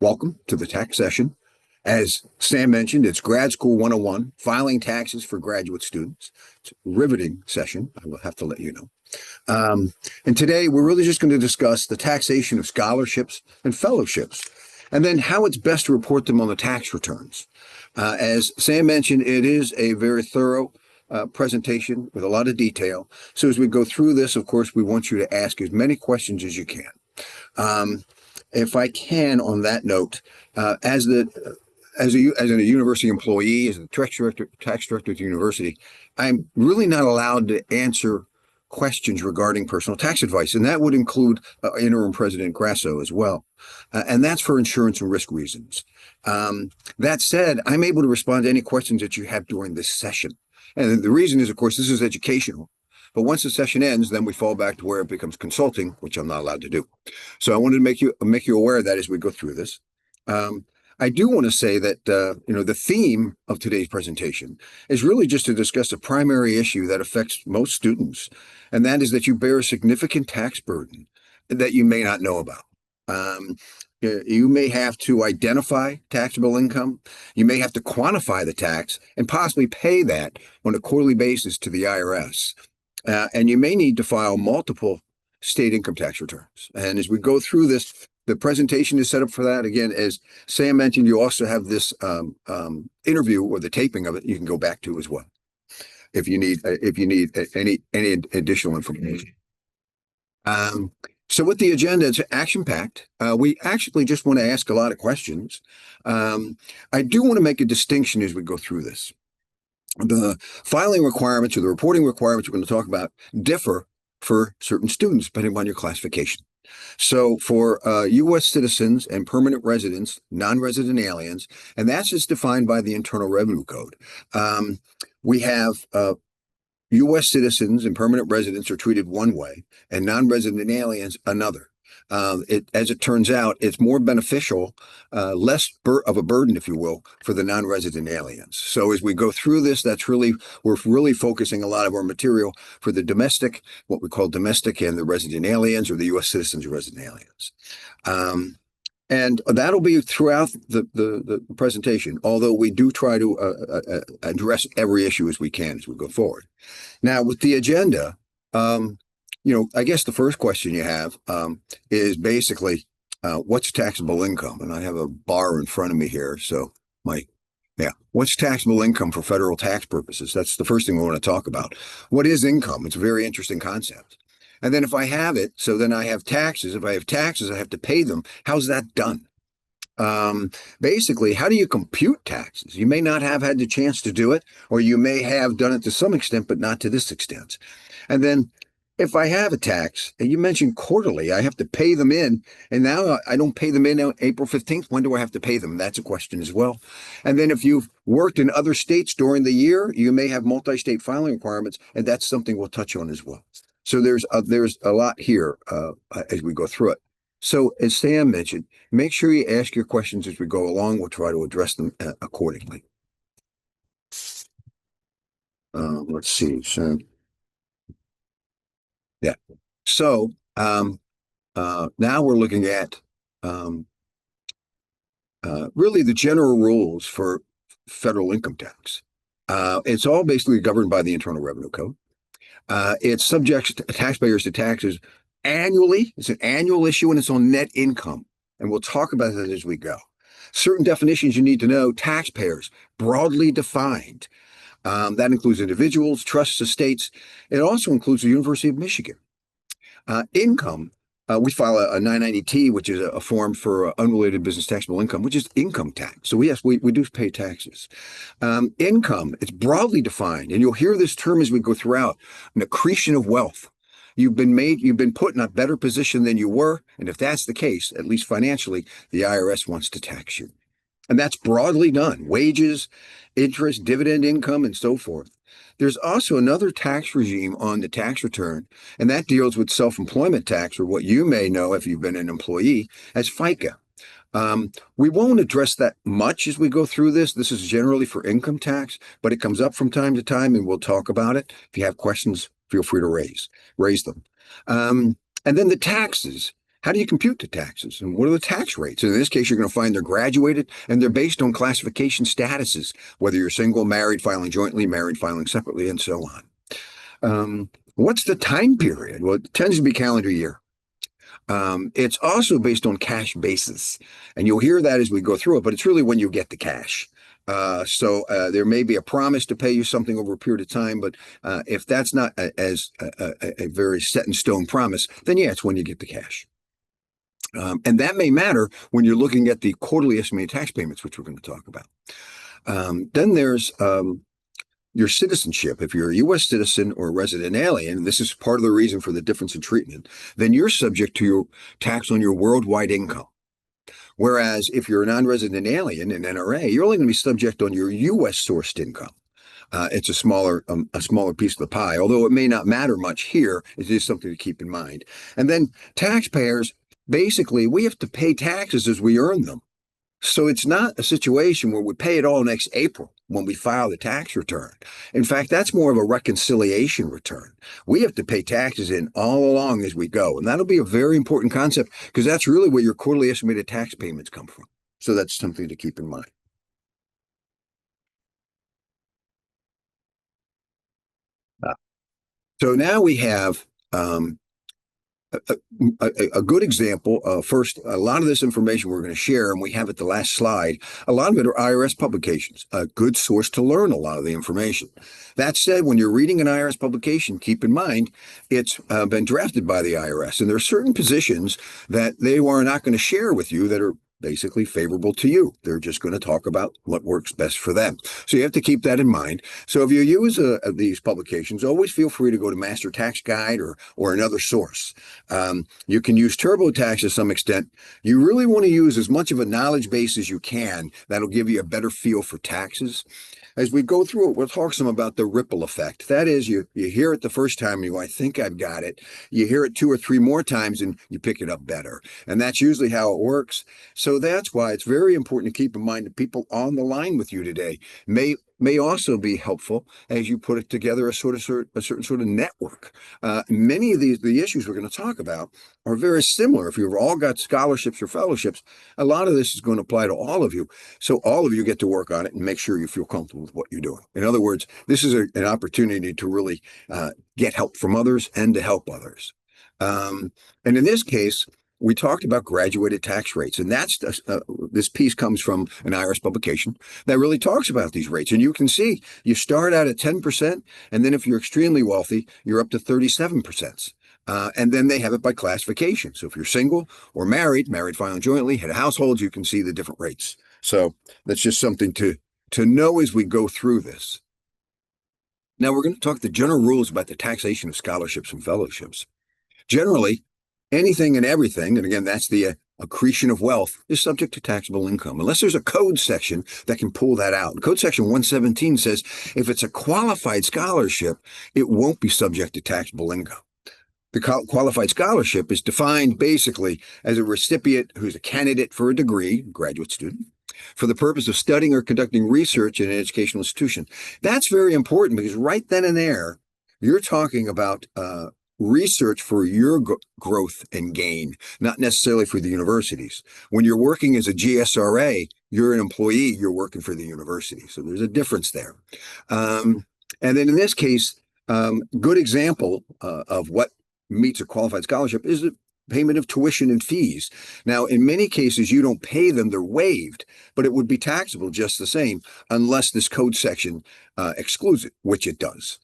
Welcome to the tax session. As Sam mentioned, it's Grad School 101, filing taxes for graduate students. It's a riveting session, I will have to let you know. And today we're really just going to discuss the taxation of scholarships and fellowships, and then how it's best to report them on the tax returns. As Sam mentioned, it is a very thorough presentation with a lot of detail. So as we go through this, of course, we want you to ask as many questions as you can. If I can, on that note, as a university employee, as a tax director at the university, I'm really not allowed to answer questions regarding personal tax advice, and that would include interim President Grasso as well. And that's for insurance and risk reasons. That said, I'm able to respond to any questions that you have during this session. And the reason is, of course, this is educational. But once the session ends, then we fall back to where it becomes consulting, which I'm not allowed to do. So I wanted to make you aware of that as we go through this. I do want to say that the theme of today's presentation is really just to discuss a primary issue that affects most students, and that is that you bear a significant tax burden that you may not know about. You may have to identify taxable income. You may have to quantify the tax and possibly pay that on a quarterly basis to the IRS. And you may need to file multiple state income tax returns. And as we go through this, the presentation is set up for that. Again, as Sam mentioned, you also have this interview or the taping of it you can go back to as well if you need any additional information. So with the agenda, it's action-packed. We actually just want to ask a lot of questions. I do want to make a distinction as we go through this. The filing requirements or the reporting requirements we're going to talk about differ for certain students depending on your classification. So for U.S. citizens and permanent residents, non-resident aliens, and that's just defined by the Internal Revenue Code. We have U.S. citizens and permanent residents are treated one way and non-resident aliens another. As it turns out, it's more beneficial, less of a burden, if you will, for the non-resident aliens. So as we go through this, we're really focusing a lot of our material for the domestic, what we call domestic, and the resident aliens, or the U.S. citizens and resident aliens. And that'll be throughout the presentation, although we do try to address every issue as we can as we go forward. Now, with the agenda, I guess the first question you have is basically, what's taxable income? And I have a bar in front of me here. So what's taxable income for federal tax purposes? That's the first thing we want to talk about. What is income? It's a very interesting concept. And then if I have it, so then I have taxes. If I have taxes, I have to pay them. How's that done? Basically, how do you compute taxes? You may not have had the chance to do it, or you may have done it to some extent, but not to this extent. And then if I have a tax, and you mentioned quarterly, I have to pay them in, and now I don't pay them in on April 15th. When do I have to pay them? That's a question as well. And then if you've worked in other states during the year, you may have multi-state filing requirements, and that's something we'll touch on as well. So there's a lot here as we go through it. So as Sam mentioned, make sure you ask your questions as we go along. We'll try to address them accordingly. Let's see. So yeah. So now we're looking at really the general rules for federal income tax. It's all basically governed by the Internal Revenue Code. It subjects taxpayers to taxes annually. It's an annual issue, and it's on net income. And we'll talk about that as we go. Certain definitions you need to know. Taxpayers, broadly defined. That includes individuals, trusts, estates. It also includes the University of Michigan. Income, we file a 990T, which is a form for unrelated business taxable income, which is income tax. So yes, we do pay taxes. Income, it's broadly defined, and you'll hear this term as we go throughout, an accretion of wealth. You've been put in a better position than you were, and if that's the case, at least financially, the IRS wants to tax you. And that's broadly done, wages, interest, dividend income, and so forth. There's also another tax regime on the tax return, and that deals with self-employment tax, or what you may know if you've been an employee as FICA. We won't address that much as we go through this. This is generally for income tax, but it comes up from time to time, and we'll talk about it. If you have questions, feel free to raise them. And then the taxes. how do you compute the taxes and what are the tax rates? And in this case, you're going to find they're graduated and they're based on classification statuses, whether you're single, married, filing jointly, married, filing separately, and so on. What's the time period? Well, it tends to be calendar year. It's also based on cash basis, and you'll hear that as we go through it, but it's really when you get the cash. There may be a promise to pay you something over a period of time, but if that's not a very set in stone promise, then yeah, it's when you get the cash. And that may matter when you're looking at the quarterly estimated tax payments, which we're going to talk about. Then there's your citizenship. If you're a U.S. citizen or a resident alien, this is part of the reason for the difference in treatment, then you're subject to your tax on your worldwide income. Whereas if you're a non-resident alien, an NRA, you're only going to be subject on your U.S. sourced income. It's a smaller piece of the pie, although it may not matter much here. It is something to keep in mind. And then taxpayers, basically, we have to pay taxes as we earn them. So it's not a situation where we pay it all next April when we file the tax return. In fact, that's more of a reconciliation return. We have to pay taxes in all along as we go. And that'll be a very important concept because that's really where your quarterly estimated tax payments come from. So that's something to keep in mind. So now we have a, a good example. First, a lot of this information we're going to share, and we have at the last slide, a lot of it are IRS publications, a good source to learn a lot of the information. That said, when you're reading an IRS publication, keep in mind it's been drafted by the IRS, and there are certain positions that they are not going to share with you that are basically favorable to you. They're just going to talk about what works best for them. So you have to keep that in mind. So if you use these publications, always feel free to go to Master Tax Guide or another source. You can use TurboTax to some extent. You really want to use as much of a knowledge base as you can. That'll give you a better feel for taxes. As we go through it, we'll talk some about the ripple effect. That is, you hear it the first time and you go, I think I've got it. You hear it 2 or 3 more times and you pick it up better. And that's usually how it works. So that's why it's very important to keep in mind that people on the line with you today may also be helpful as you put it together a certain sort of network. Many of the issues we're going to talk about are very similar. If you've all got scholarships or fellowships, a lot of this is going to apply to all of you. So all of you get to work on it and make sure you feel comfortable with what you're doing. In other words, this is an opportunity to really get help from others and to help others. And in this case, we talked about graduated tax rates, and that's this piece comes from an IRS publication that really talks about these rates. And you can see you start out at 10%, and then if you're extremely wealthy, you're up to 37%. And then they have it by classification. So if you're single or married filing jointly, head of households, you can see the different rates. So that's just something to know as we go through this. Now we're going to talk the general rules about the taxation of scholarships and fellowships. Generally, anything and everything, and again, that's the accretion of wealth, is subject to taxable income, unless there's a code section that can pull that out. Code section 117 says if it's a qualified scholarship, it won't be subject to taxable income. The qualified scholarship is defined basically as a recipient who's a candidate for a degree, graduate student, for the purpose of studying or conducting research in an educational institution. That's very important because right then and there, you're talking about research for your growth and gain, not necessarily for the universities. When you're working as a GSRA, you're an employee, you're working for the university. So there's a difference there. And then in this case, good example of what meets a qualified scholarship is the payment of tuition and fees. Now, in many cases, you don't pay them, they're waived, but it would be taxable just the same unless this code section excludes it, which it does.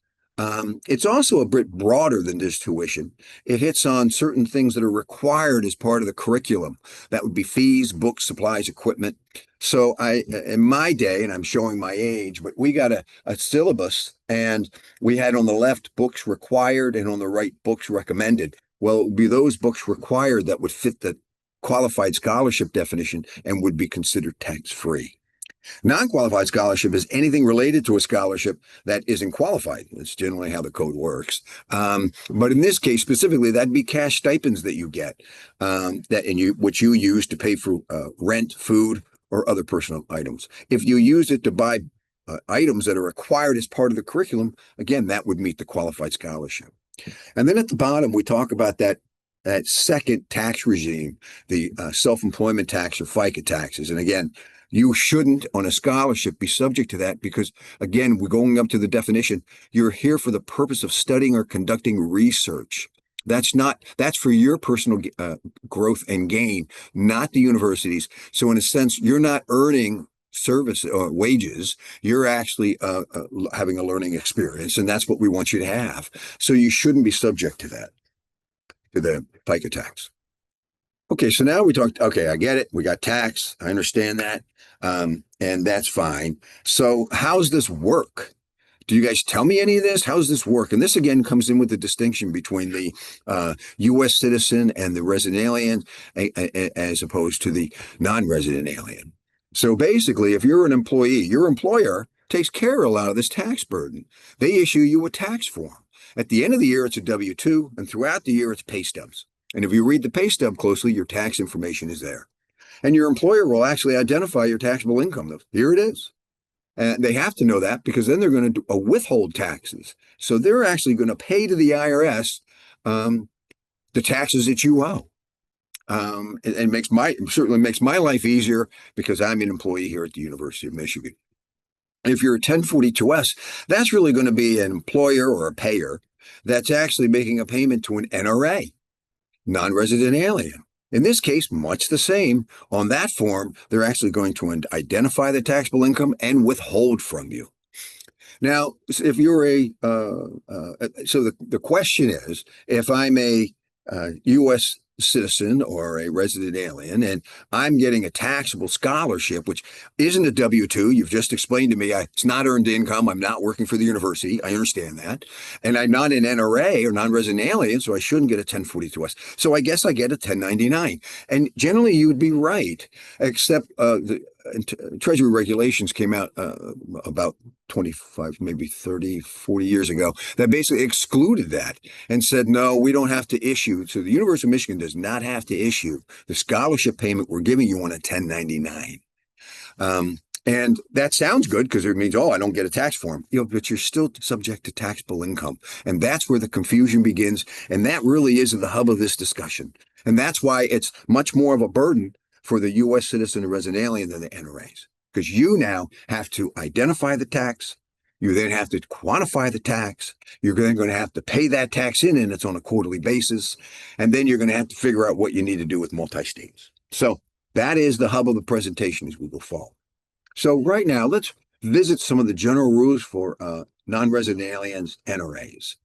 It's also a bit broader than just tuition. It hits on certain things that are required as part of the curriculum. That would be fees, books, supplies, equipment. So in my day, and I'm showing my age, but we got a syllabus and we had on the left books required and on the right books recommended. Well, it would be those books required that would fit the qualified scholarship definition and would be considered tax-free. Non-qualified scholarship is anything related to a scholarship that isn't qualified. That's generally how the code works. But in this case specifically, that'd be cash stipends that you get, which you use to pay for rent, food, or other personal items. If you use it to buy items that are required as part of the curriculum, again, that would meet the qualified scholarship. And then at the bottom, we talk about that that second tax regime, the self-employment tax or FICA taxes. And again, you shouldn't on a scholarship be subject to that because, again, we're going up to the definition. You're here for the purpose of studying or conducting research. That's for your personal growth and gain, not the universities. So in a sense, you're not earning service or wages. You're actually having a learning experience, and that's what we want you to have. So you shouldn't be subject to that, to the FICA tax. Okay, so now we talked. Okay, I get it. We got tax. I understand that, and that's fine. So how's this work? Do you guys tell me any of this? How does this work? And this again comes in with the distinction between the U.S. citizen and the resident alien, as opposed to the non-resident alien. So basically, if you're an employee, your employer takes care of a lot of this tax burden. They issue you a tax form. At the end of the year, it's a W-2, and throughout the year, it's pay stubs. And if you read the pay stub closely, your tax information is there. And your employer will actually identify your taxable income. Here it is. And they have to know that because then they're going to withhold taxes. So they're actually going to pay to the IRS the taxes that you owe. It certainly makes my life easier because I'm an employee here at the University of Michigan. If you're a 1042-S, that's really going to be an employer or a payer that's actually making a payment to an NRA, non-resident alien. In this case, much the same. On that form, they're actually going to identify the taxable income and withhold from you. Now, if you're so the question is, if I'm a U.S. citizen or a resident alien, and I'm getting a taxable scholarship, which isn't a W-2. You've just explained to me it's not earned income. I'm not working for the university. I understand that. And I'm not an NRA or non-resident alien, so I shouldn't get a 1042-S. So I guess I get a 1099. And generally, you would be right, except the Treasury regulations came out about 25, maybe 30, 40 years ago that basically excluded that and said, no, we don't have to issue. So the University of Michigan does not have to issue the scholarship payment we're giving you on a 1099. And that sounds good because it means, oh, I don't get a tax form, but you're still subject to taxable income. And that's where the confusion begins. And that really is the hub of this discussion. And that's why it's much more of a burden for the U.S. citizen and resident alien than the NRAs, because you now have to identify the tax. You then have to quantify the tax. You're then going to have to pay that tax in, and it's on a quarterly basis. And then you're going to have to figure out what you need to do with multi-states. So that is the hub of the presentation as we go forward. So right now, let's visit some of the general rules for non-resident aliens, NRAs.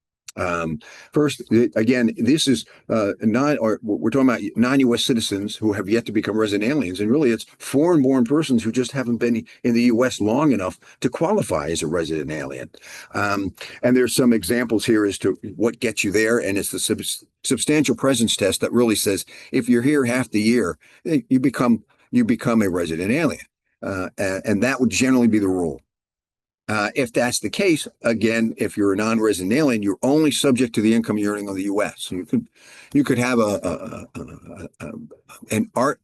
First, again, this is we're talking about non-U.S. citizens who have yet to become resident aliens, and really it's foreign-born persons who just haven't been in the U.S. long enough to qualify as a resident alien. And there's some examples here as to what gets you there, and it's the substantial presence test that really says if you're here half the year, you become a resident alien, and that would generally be the rule. If that's the case, again, if you're a non-resident alien, you're only subject to the income you're earning on the U.S. So you could have an art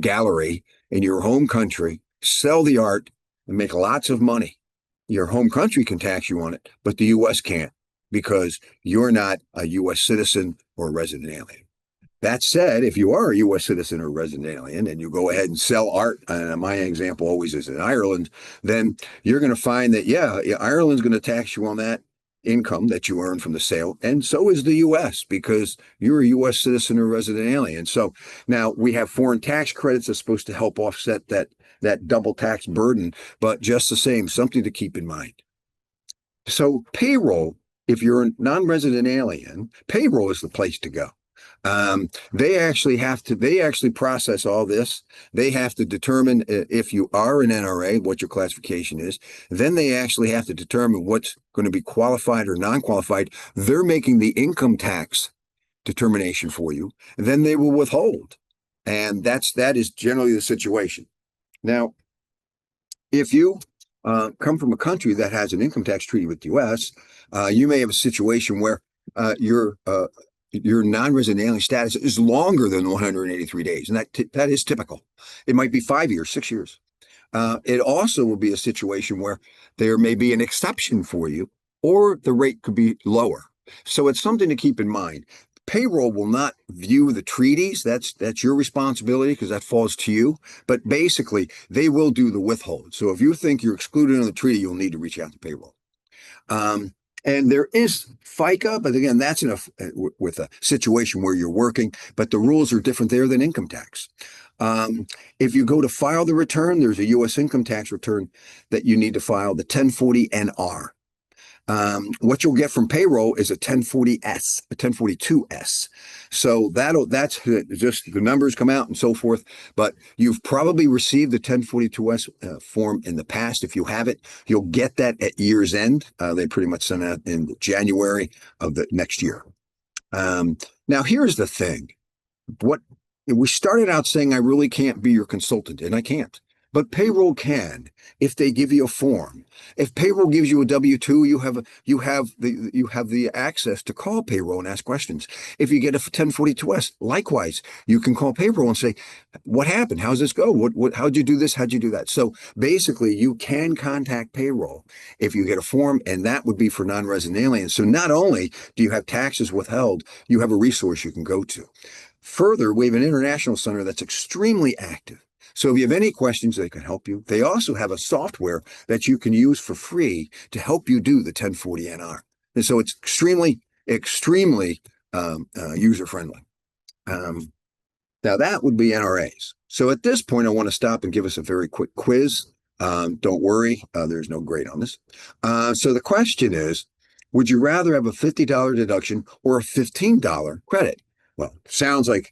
gallery in your home country, sell the art, and make lots of money. Your home country can tax you on it, but the U.S. can't because you're not a U.S. citizen or a resident alien. That said, if you are a U.S. citizen or resident alien and you go ahead and sell art, my example always is in Ireland, then you're going to find that, Ireland's going to tax you on that income that you earn from the sale. And so is the U.S. because you're a U.S. citizen or resident alien. So now we have foreign tax credits that's supposed to help offset that double tax burden. But just the same, something to keep in mind. So payroll, if you're a non-resident alien, payroll is the place to go. They actually process all this. They have to determine if you are an NRA, what your classification is. Then they actually have to determine what's going to be qualified or non-qualified. They're making the income tax determination for you, and then they will withhold. And that is generally the situation. Now, if you come from a country that has an income tax treaty with the U.S., you may have a situation where your non-resident alien status is longer than 183 days, and that is typical. It might be 5 years, 6 years. It also will be a situation where there may be an exception for you, or the rate could be lower. So it's something to keep in mind. Payroll will not view the treaties. That's your responsibility because that falls to you. But basically, they will do the withhold. So if you think you're excluded on the treaty, you'll need to reach out to payroll. Um, and there is FICA, but again, that's with a situation where you're working, but the rules are different there than income tax. If you go to file the return, there's a U.S. income tax return that you need to file, the 1040 NR. What you'll get from payroll is a 1040S, a 1042S. So that's just the numbers come out and so forth. But you've probably received the 1042S form in the past. If you have it, you'll get that at year's end. They pretty much send out in January of the next year. Now, here's the thing. What we started out saying, I really can't be your consultant, and I can't. But payroll can if they give you a form. If payroll gives you a W-2, you have the access to call payroll and ask questions. If you get a 1042S, likewise, you can call payroll and say, "What happened? How's this go? How'd you do this? How'd you do that?" So basically, you can contact payroll if you get a form, and that would be for non-resident aliens. So not only do you have taxes withheld, you have a resource you can go to. Further, we have an international center that's extremely active. So if you have any questions, they can help you. They also have a software that you can use for free to help you do the 1040 NR. And so it's extremely user-friendly. Now that would be NRAs. So at this point, I want to stop and give us a very quick quiz. Don't worry, there's no grade on this. So the question is, would you rather have a $50 deduction or a $15 credit? Well, sounds like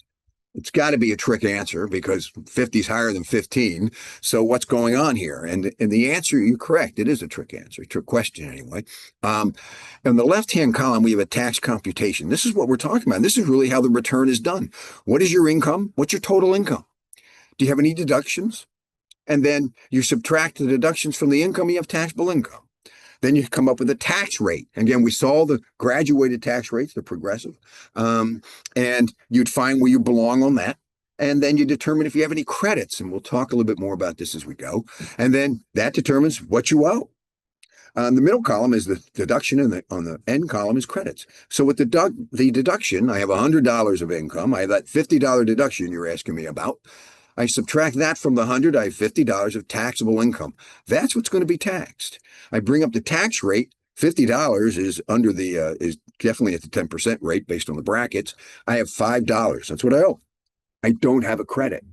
it's got to be a trick answer because 50 is higher than 15. So what's going on here? And the answer, you're correct. It is a trick answer, a trick question anyway. In the left-hand column, we have a tax computation. This is what we're talking about. This is really how the return is done. What is your income? What's your total income? Do you have any deductions? And then you subtract the deductions from the income, you have taxable income. Then you come up with a tax rate. Again, we saw the graduated tax rates, the progressive, and you'd find where you belong on that. And then you determine if you have any credits, and we'll talk a little bit more about this as we go. And then that determines what you owe. The middle column is the deduction, and on the end column is credits. So with the deduction, I have $100 of income. I have that $50 deduction you're asking me about. I subtract that from the 100, I have $50 of taxable income. That's what's going to be taxed. I bring up the tax rate. $50 is under is definitely at the 10% rate based on the brackets. I have $5. That's what I owe. I don't have a credit.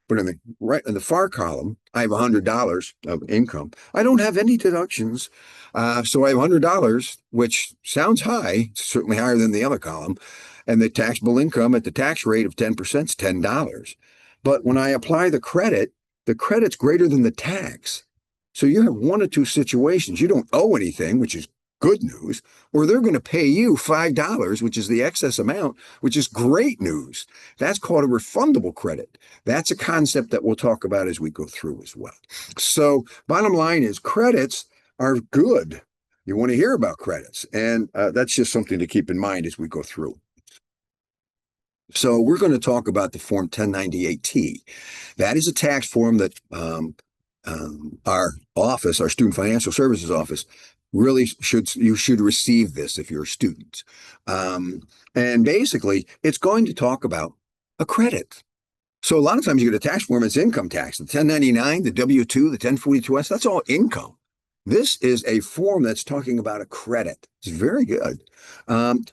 But in the far column, I have $100 of income. I don't have any deductions. So I have $100, which sounds high, certainly higher than the other column. And the taxable income at the tax rate of 10% is $10. But when I apply the credit's greater than the tax. So you have one or two situations. You don't owe anything, which is good news, or they're going to pay you $5, which is the excess amount, which is great news. That's called a refundable credit. That's a concept that we'll talk about as we go through as well. So bottom line is credits are good. You want to hear about credits, and that's just something to keep in mind as we go through. So we're going to talk about the Form 1098-T. That is a tax form that our office, our Student Financial Services office, really you should receive this if you're a student. And basically, it's going to talk about a credit. So a lot of times you get a tax form, it's income tax. The 1099, the W-2, the 1042S, that's all income. This is a form that's talking about a credit. It's very good.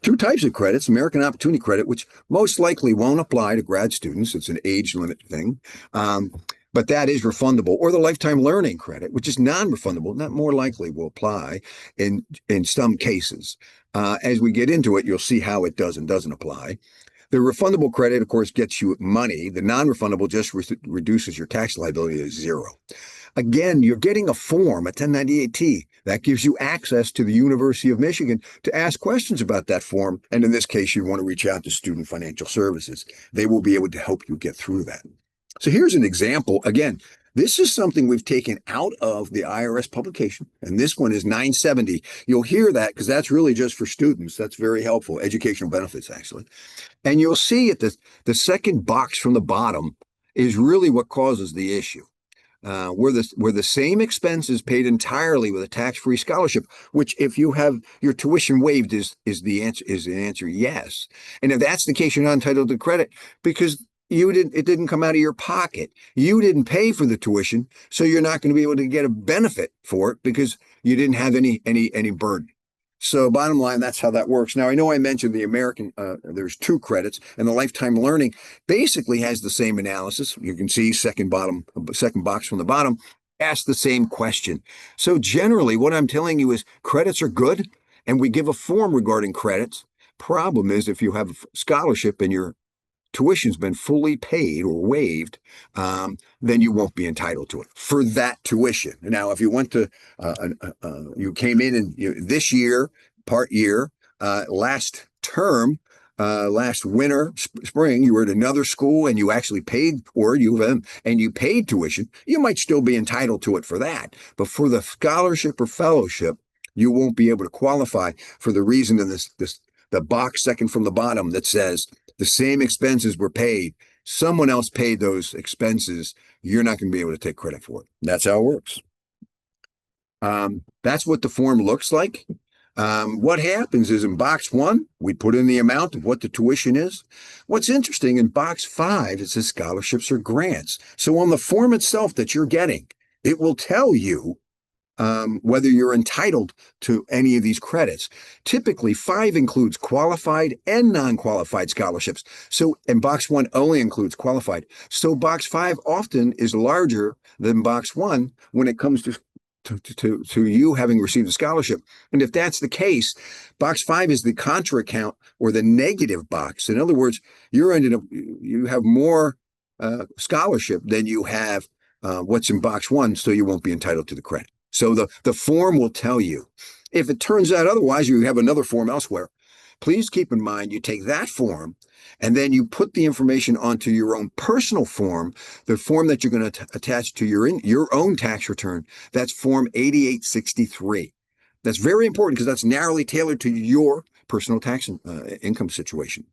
Two types of credits, American Opportunity Credit, which most likely won't apply to grad students. It's an age limit thing. But that is refundable, or the lifetime learning credit, which is non-refundable, not more likely will apply in some cases. As we get into it, you'll see how it does and doesn't apply. The refundable credit, of course, gets you money. The non-refundable just reduces your tax liability to zero. Again, you're getting a form, a 1098-T, that gives you access to the University of Michigan to ask questions about that form. And in this case, you want to reach out to Student Financial Services. They will be able to help you get through that. So here's an example. Again, this is something we've taken out of the IRS publication, and this one is 970. You'll hear that because that's really just for students. That's very helpful, educational benefits, actually. And you'll see at the second box from the bottom is really what causes the issue. where the same expenses paid entirely with a tax-free scholarship, which if you have your tuition waived is the answer yes. And if that's the case, you're not entitled to credit because it didn't come out of your pocket. You didn't pay for the tuition, so you're not going to be able to get a benefit for it because you didn't have any burden. So bottom line, that's how that works. Now, I know I mentioned the American, there's 2 credits, and the lifetime learning basically has the same analysis. You can see second box from the bottom, ask the same question. So generally, what I'm telling you is credits are good, and we give a form regarding credits. Problem is, if you have a scholarship and your tuition's been fully paid or waived, then you won't be entitled to it for that tuition. Now, if you went to, you came in and this year, part year, last term, last winter, spring, you were at another school and you actually paid, or you paid tuition, you might still be entitled to it for that. But for the scholarship or fellowship, you won't be able to qualify for the reason in the box second from the bottom that says the same expenses were paid. Someone else paid those expenses. You're not going to be able to take credit for it. That's how it works. That's what the form looks like. What happens is in box 1, we put in the amount of what the tuition is. What's interesting, in box 5, it says scholarships or grants. So on the form itself that you're getting, it will tell you whether you're entitled to any of these credits. Typically, 5 includes qualified and non-qualified scholarships. So, and box 1 only includes qualified. So box 5 often is larger than box 1 when it comes to you having received a scholarship. And if that's the case, box 5 is the contra account or the negative box. In other words, you have more scholarship than you have what's in box 1, so you won't be entitled to the credit. So the form will tell you. If it turns out otherwise, you have another form elsewhere. Please keep in mind you take that form and then you put the information onto your own personal form, the form that you're going to attach to your own tax return. That's Form 8863. That's very important because that's narrowly tailored to your personal tax income situation.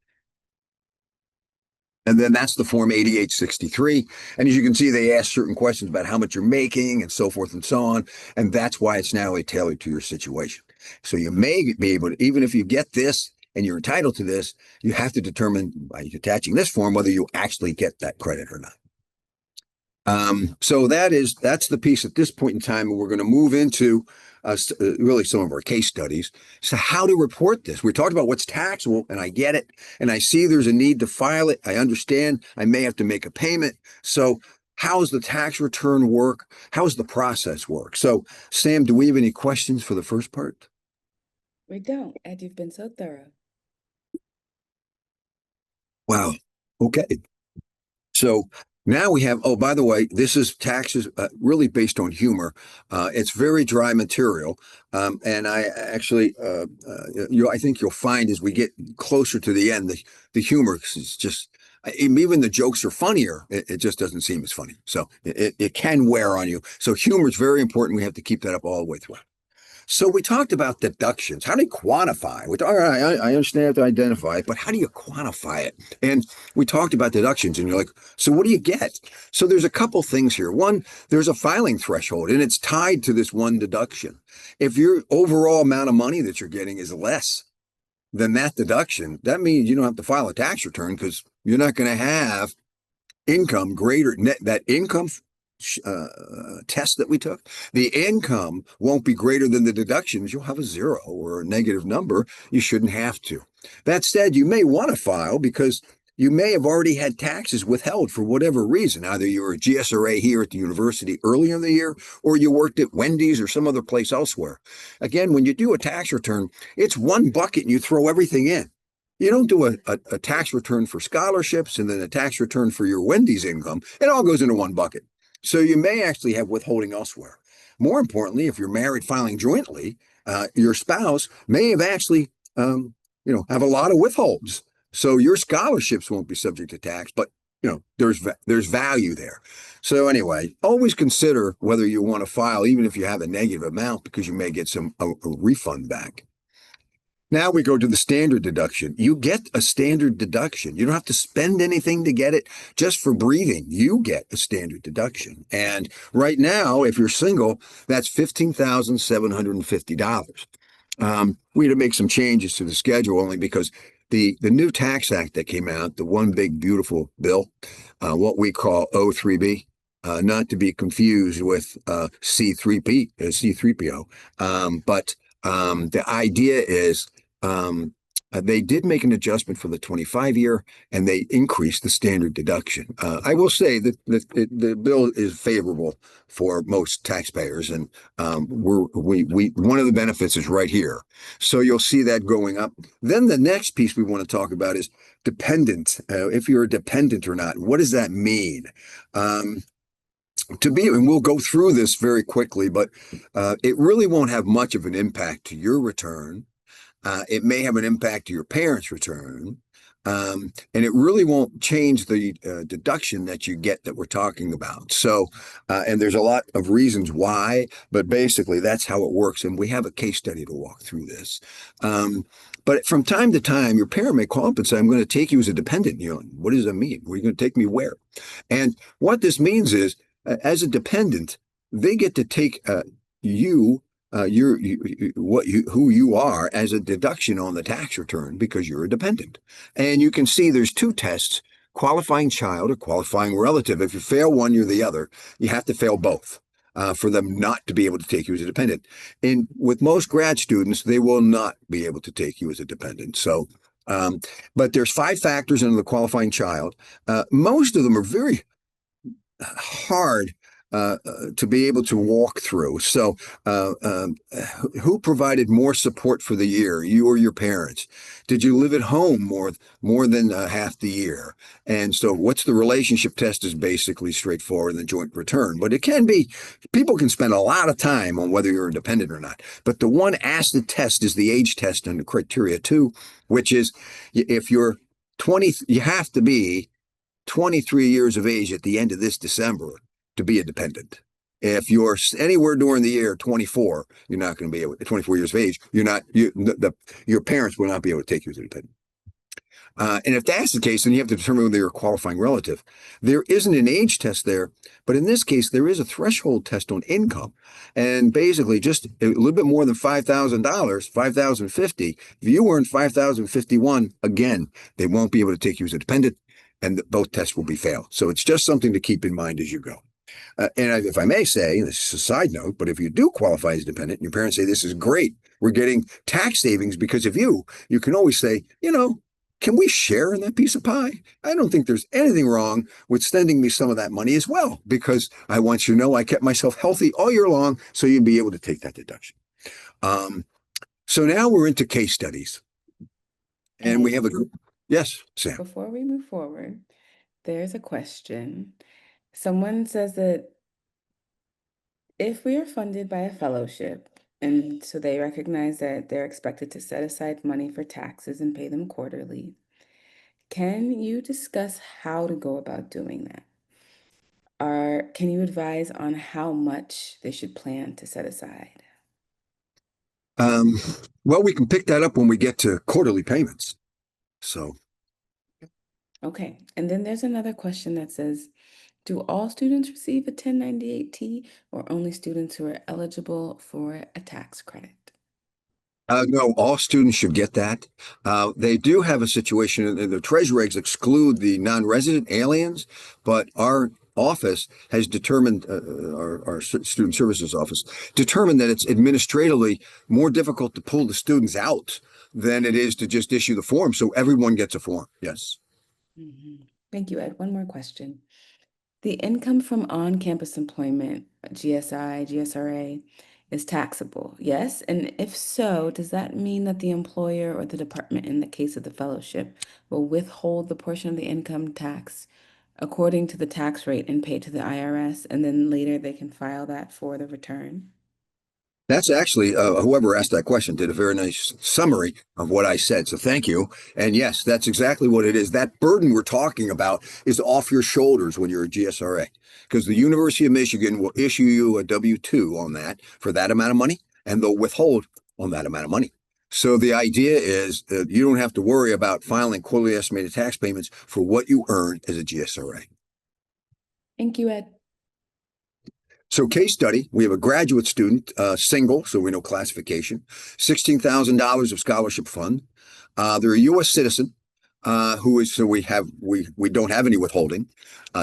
And then that's the Form 8863. And as you can see, they ask certain questions about how much you're making and so forth and so on. And that's why it's narrowly tailored to your situation. So you may be able to, even if you get this and you're entitled to this, you have to determine by attaching this form whether you actually get that credit or not. So that's the piece at this point in time. And we're going to move into really some of our case studies. So how to report this? We talked about what's taxable, and I get it. And I see there's a need to file it. I understand I may have to make a payment. So how does the tax return work? How does the process work? So Sam, do we have any questions for the first part? We don't, Ed, you've been so thorough. Wow. Okay. So now we have, oh, by the way, this is taxes really based on humor. It's very dry material. And I actually, I think you'll find as we get closer to the end, the humor is just, even the jokes are funnier. It just doesn't seem as funny. So it can wear on you. So humor is very important. We have to keep that up all the way through. So we talked about deductions. How do you quantify? All right, I understand how to identify it, but how do you quantify it? And we talked about deductions, and you're like, so what do you get? So there's a couple things here. One, there's a filing threshold, and it's tied to this one deduction. If your overall amount of money that you're getting is less than that deduction, that means you don't have to file a tax return because you're not going to have income greater, that income test that we took, the income won't be greater than the deductions. You'll have a 0 or a negative number. You shouldn't have to. That said, you may want to file because you may have already had taxes withheld for whatever reason. Either you were a GSRA here at the university earlier in the year, or you worked at Wendy's or some other place elsewhere. Again, when you do a tax return, it's one bucket and you throw everything in. You don't do a tax return for scholarships and then a tax return for your Wendy's income. It all goes into one bucket. So you may actually have withholding elsewhere. More importantly, if you're married filing jointly, your spouse may have actually, have a lot of withholds. So your scholarships won't be subject to tax, but there's value there. So anyway, always consider whether you want to file, even if you have a negative amount, because you may get a refund back. Now we go to the standard deduction. You get a standard deduction. You don't have to spend anything to get it just for breathing. You get a standard deduction. And right now, if you're single, that's $15,750. We had to make some changes to the schedule only because the new tax act that came out, the one big beautiful bill, what we call O3B, not to be confused with C3PO, but the idea is they did make an adjustment for the 25 year and they increased the standard deduction. I will say that the bill is favorable for most taxpayers, and we one of the benefits is right here. So you'll see that going up. Then the next piece we want to talk about is dependent. If you're a dependent or not, what does that mean? To be, and we'll go through this very quickly, but it really won't have much of an impact to your return. It may have an impact to your parents' return. And it really won't change the deduction that you get that we're talking about. So, and there's a lot of reasons why, but basically that's how it works. And we have a case study to walk through this. But from time to time, your parent may call up and say, I'm going to take you as a dependent. You're like, what does that mean? Where are you going to take me where? And what this means is, as a dependent, they get to take you who you are as a deduction on the tax return because you're a dependent. And you can see there's two tests: qualifying child or qualifying relative. If you fail one, you're the other. You have to fail both for them not to be able to take you as a dependent. And with most grad students, they will not be able to take you as a dependent. So, but there's 5 factors in the qualifying child. Most of them are very hard to be able to walk through. So, who provided more support for the year, you or your parents? Did you live at home more than half the year? And so, what's the relationship test is basically straightforward in the joint return, but it can be, people can spend a lot of time on whether you're a dependent or not. But the one asked test is the age test under criteria 2, which is if you're 20, you have to be 23 years of age at the end of this December to be a dependent. If you're anywhere during the year 24, you're not going to be able, 24 years of age, you're not, your parents will not be able to take you as a dependent. And if that's the case, then you have to determine whether you're a qualifying relative. There isn't an age test there, but in this case, there is a threshold test on income. And basically, just a little bit more than $5,000, 5,050. If you earn 5,051, again, they won't be able to take you as a dependent, and both tests will be failed. So it's just something to keep in mind as you go. And if I may say, this is a side note, but if you do qualify as dependent and your parents say, this is great, we're getting tax savings because of you, you can always say, can we share in that piece of pie? I don't think there's anything wrong with sending me some of that money as well, because I want you to know I kept myself healthy all year long, so you'd be able to take that deduction. So now we're into case studies. And we have a group. Yes, Sam. Before we move forward, there's a question. Someone says that if we are funded by a fellowship, and so they recognize that they're expected to set aside money for taxes and pay them quarterly, can you discuss how to go about doing that? Or can you advise on how much they should plan to set aside? Well, we can pick that up when we get to quarterly payments. So, Okay, and then there's another question that says, do all students receive a 1098T or only students who are eligible for a tax credit? no, all students should get that. They do have a situation, the Treasury regs exclude the non-resident aliens, but our office has determined, our student services office determined that it's administratively more difficult to pull the students out than it is to just issue the form. So everyone gets a form. Yes. Thank you, Ed. One more question. The income from on-campus employment, GSI, GSRA, is taxable, yes? And if so, does that mean that the employer or the department, in the case of the fellowship, will withhold the portion of the income tax according to the tax rate and pay to the IRS, and then later they can file that for the return? That's actually, whoever asked that question did a very nice summary of what I said. So thank you. And yes, that's exactly what it is. That burden we're talking about is off your shoulders when you're a GSRA, because the University of Michigan will issue you a W-2 on that for that amount of money, and they'll withhold on that amount of money. So the idea is that you don't have to worry about filing quarterly estimated tax payments for what you earn as a GSRA. Thank you, Ed. So case study, we have a graduate student, single, so we know classification, $16,000 of scholarship fund. They're a U.S. citizen, who is, so we don't have any withholding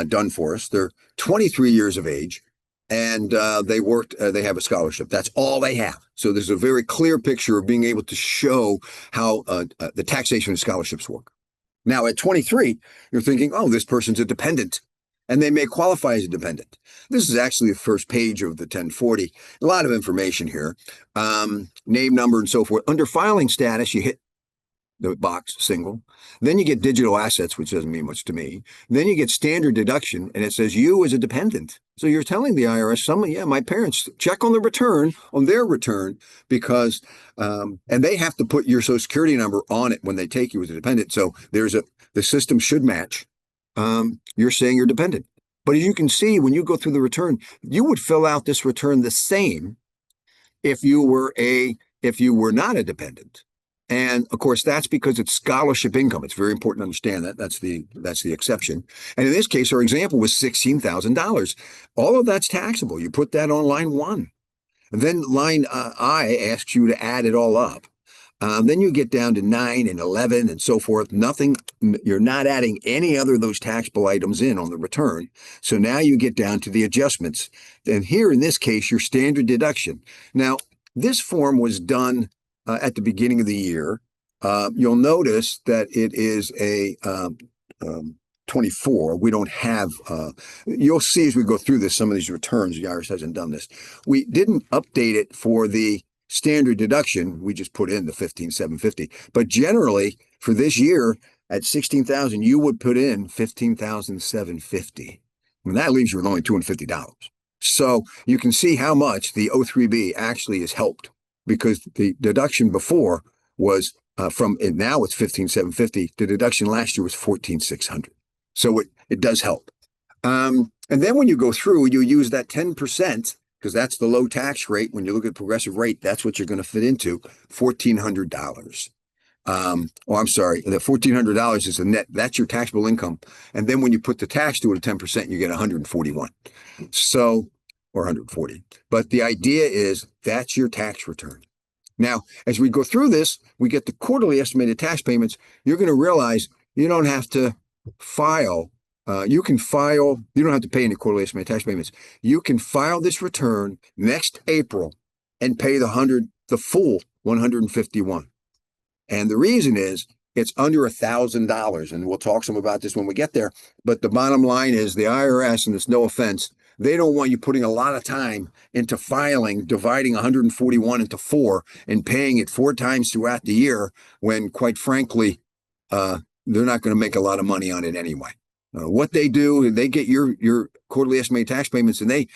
done for us. They're 23 years of age, and they have a scholarship. That's all they have. So there's a very clear picture of being able to show how the taxation of scholarships work. Now, at 23, you're thinking, oh, this person's a dependent, and they may qualify as a dependent. This is actually the first page of the 1040. A lot of information here, name, number, and so forth. Under filing status, you hit the box single. Then you get digital assets, which doesn't mean much to me. Then you get standard deduction, and it says you as a dependent. So you're telling the IRS, yeah, my parents check on their return, because, and they have to put your social security number on it when they take you as a dependent. So the system should match. You're saying you're dependent. But as you can see, when you go through the return, you would fill out this return the same if you were not a dependent. And of course, that's because it's scholarship income. It's very important to understand that. That's the exception. And in this case, our example was $16,000. All of that's taxable. You put that on line 1. And then line I asks you to add it all up. Then you get down to 9 and 11 and so forth. Nothing, you're not adding any other of those taxable items in on the return. So now you get down to the adjustments. And here in this case, your standard deduction. Now, this form was done at the beginning of the year. You'll notice that it is a 24. We don't have, you'll see as we go through this, some of these returns, the IRS hasn't done this. We didn't update it for the standard deduction. We just put in the 15,750. But generally, for this year, at 16,000, you would put in 15,750. And that leaves you with only $250. So you can see how much the O3B actually has helped, because the deduction before was and now it's 15,750. The deduction last year was 14,600. So it does help. And then when you go through, you use that 10%, because that's the low tax rate. When you look at progressive rate, that's what you're going to fit into, $1,400. I'm sorry, the $1,400 is the net. That's your taxable income. And then when you put the tax to it at 10%, you get 141. So, or 140. But the idea is that's your tax return. Now, as we go through this, we get the quarterly estimated tax payments. You're going to realize you don't have to file. You can file. You don't have to pay any quarterly estimated tax payments. You can file this return next April and pay the full 151. And the reason is it's under $1,000. And we'll talk some about this when we get there. But the bottom line is the IRS, and it's no offense, they don't want you putting a lot of time into filing, dividing 141 into 4 and paying it 4 times throughout the year, when quite frankly, they're not going to make a lot of money on it anyway. What they do, they get your quarterly estimated tax payments, and they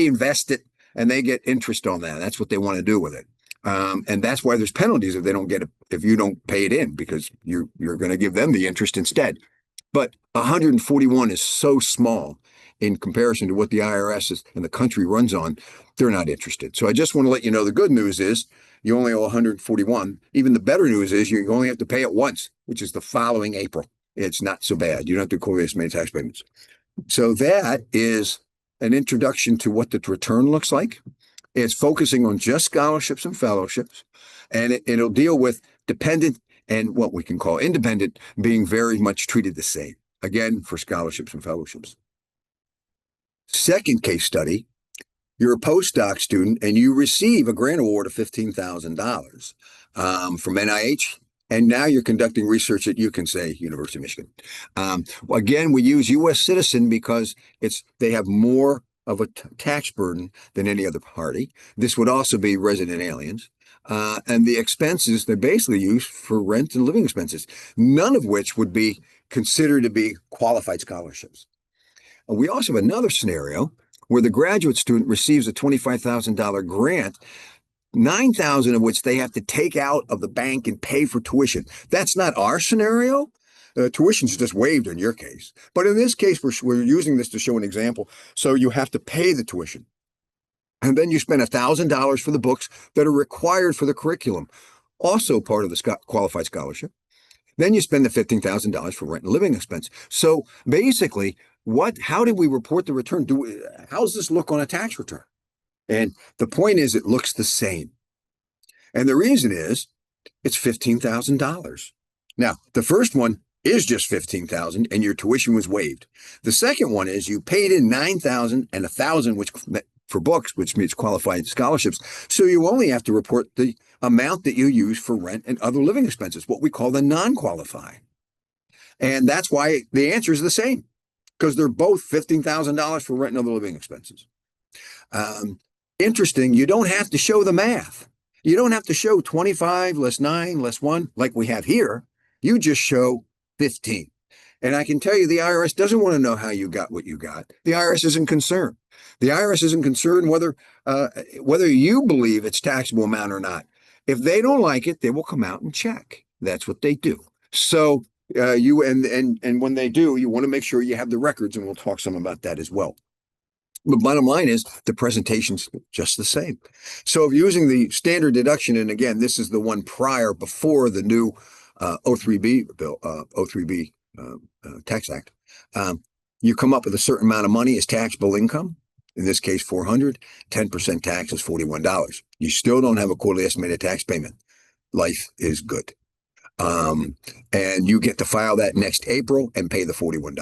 invest it, and they get interest on that. That's what they want to do with it. And that's why there's penalties if they don't get it, if you don't pay it in, because you're going to give them the interest instead. But 141 is so small in comparison to what the IRS and the country runs on. They're not interested. So I just want to let you know the good news is you only owe 141. Even the better news is you only have to pay it once, which is the following April. It's not so bad. You don't have to quarterly estimated tax payments. So that is an introduction to what the return looks like. It's focusing on just scholarships and fellowships, and it'll deal with dependent and what we can call independent being very much treated the same, again, for scholarships and fellowships. Second case study, you're a postdoc student and you receive a grant award of $15,000 from NIH, and now you're conducting research at, you can say, University of Michigan. Again, we use U.S. citizen because they have more of a tax burden than any other party. This would also be resident aliens. And the expenses, they're basically used for rent and living expenses, none of which would be considered to be qualified scholarships. We also have another scenario where the graduate student receives a $25,000 grant, $9,000 of which they have to take out of the bank and pay for tuition. That's not our scenario. Tuition is just waived in your case. But in this case, we're using this to show an example. So you have to pay the tuition. 'And then you spend $1,000 for the books that are required for the curriculum. $1,000 of which they have to take out of the bank and pay for tuition. So now you get down to the also part of the qualified scholarship. Then you spend the $15,000 for rent and living expense. So basically, how do we report the return? How does this look on a tax return? And the point is, it looks the same. And the reason is it's $15,000. Now, the first one is just 15,000 and your tuition was waived. The second one is you paid in 9,000 and 1,000 which for books, which means qualified scholarships. So you only have to report the amount that you use for rent and other living expenses, what we call the non-qualified. And that's why the answer is the same, because they're both $15,000 for rent and other living expenses. Interesting, you don't have to show the math. You don't have to show 25 less 9 less 1 like we have here. You just show 15. And I can tell you the IRS doesn't want to know how you got what you got. The IRS isn't concerned. The IRS isn't concerned whether you believe it's taxable amount or not. If they don't like it, they will come out and check. That's what they do. So and when they do, you want to make sure you have the records, and we'll talk some about that as well. The bottom line is the presentation's just the same. So if you're using the standard deduction, and again, this is the one prior before the new 03B bill, 03B Tax Act, you come up with a certain amount of money as taxable income. In this case, 400, 10% tax is $41. You still don't have a quarterly estimated tax payment. Life is good. And you get to file that next April and pay the $41.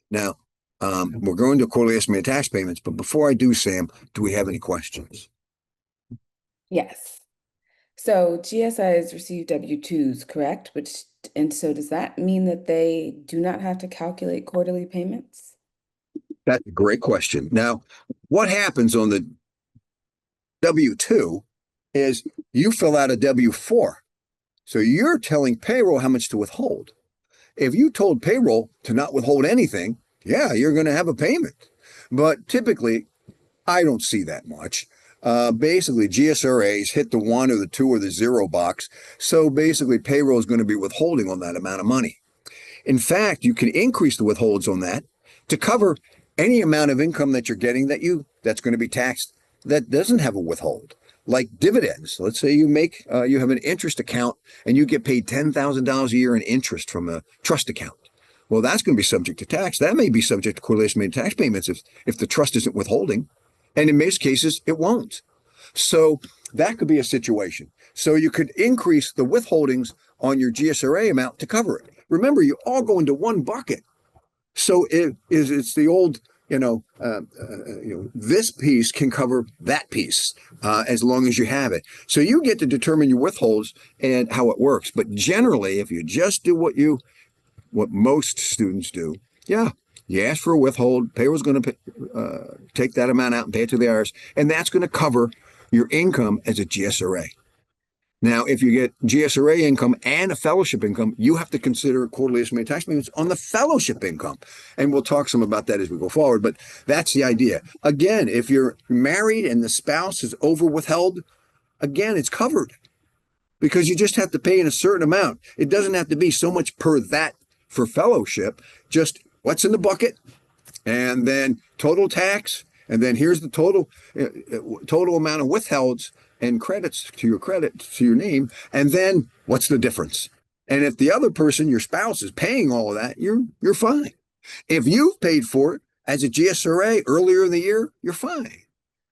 Now, we're going to quarterly estimated tax payments, but before I do, Sam, do we have any questions? Yes. So GSIs receive W-2s, correct? And so does that mean that they do not have to calculate quarterly payments? That's a great question. Now, what happens on the W-2 is you fill out a W-4. So you're telling payroll how much to withhold. If you told payroll to not withhold anything, yeah, you're going to have a payment. But typically, I don't see that much. Basically, GSRAs hit the 1 or the 2 or the 0 box. So basically, payroll is going to be withholding on that amount of money. In fact, you can increase the withholds on that to cover any amount of income that you're getting that's going to be taxed that doesn't have a withhold, like dividends. Let's say you have an interest account and you get paid $10,000 a year in interest from a trust account. Well, that's going to be subject to tax. That may be subject to quarterly estimated tax payments if the trust isn't withholding, and in most cases it won't. So that could be a situation. So you could increase the withholdings on your GSRA amount to cover it. Remember, you all go into one bucket. So it's the old, this piece can cover that piece as long as you have it. So you get to determine your withholds and how it works. But generally, if you just do what most students do, yeah, you ask for a withhold, payroll's going to take that amount out and pay it to the IRS, and that's going to cover your income as a GSRA. Now, if you get GSRA income and a fellowship income, you have to consider quarterly estimated tax payments on the fellowship income. And we'll talk some about that as we go forward, but that's the idea. Again, if you're married and the spouse is over withheld, again, it's covered because you just have to pay in a certain amount. It doesn't have to be so much per that for fellowship, just what's in the bucket and then total tax. And then here's the total amount of withholds and credits to your name. And then what's the difference? And if the other person, your spouse, is paying all of that, you're fine. If you've paid for it as a GSRA earlier in the year, you're fine.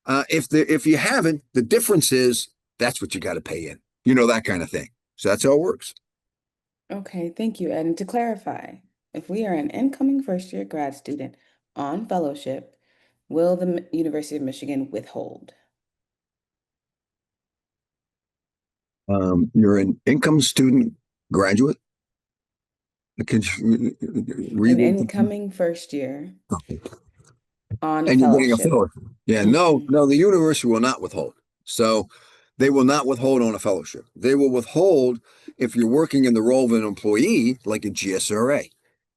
If you haven't, the difference is that's what you got to pay in. That kind of thing. So that's how it works. Okay, thank you, Ed. And to clarify, if we are an incoming first-year grad student on fellowship, will the University of Michigan withhold? You're an income student graduate. Could you read An it? incoming first year on And you're getting a fellowship. fellowship. Yeah, no, Mhm. no, the university will not withhold. So they will not withhold on a fellowship. They will withhold if you're working in the role of an employee, like a GSRA.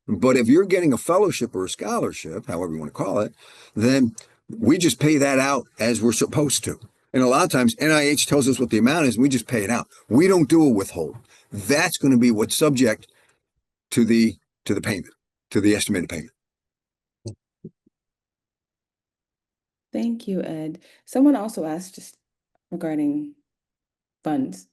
But if you're getting a fellowship or a scholarship, however you want to call it, then we just pay that out as we're supposed to. And a lot of times NIH tells us what the amount is, and we just pay it out. We don't do a withhold. That's going to be what's subject to the payment, to the estimated payment. Thank you, Ed. Someone also asked just regarding funds.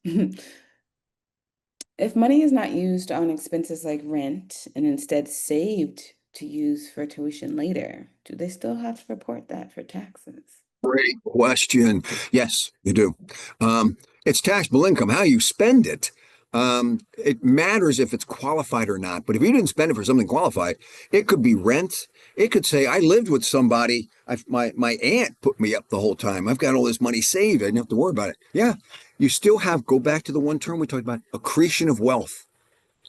If money is not used on expenses like rent and instead saved to use for tuition later, do they still have to report that for taxes? Great question. Yes, you do. It's taxable income. How you spend it, it matters if it's qualified or not. But if you didn't spend it for something qualified, it could be rent. It could say, I lived with somebody. My aunt put me up the whole time. I've got all this money saved. I didn't have to worry about it. Yeah, you still have, go back to the one term we talked about, accretion of wealth.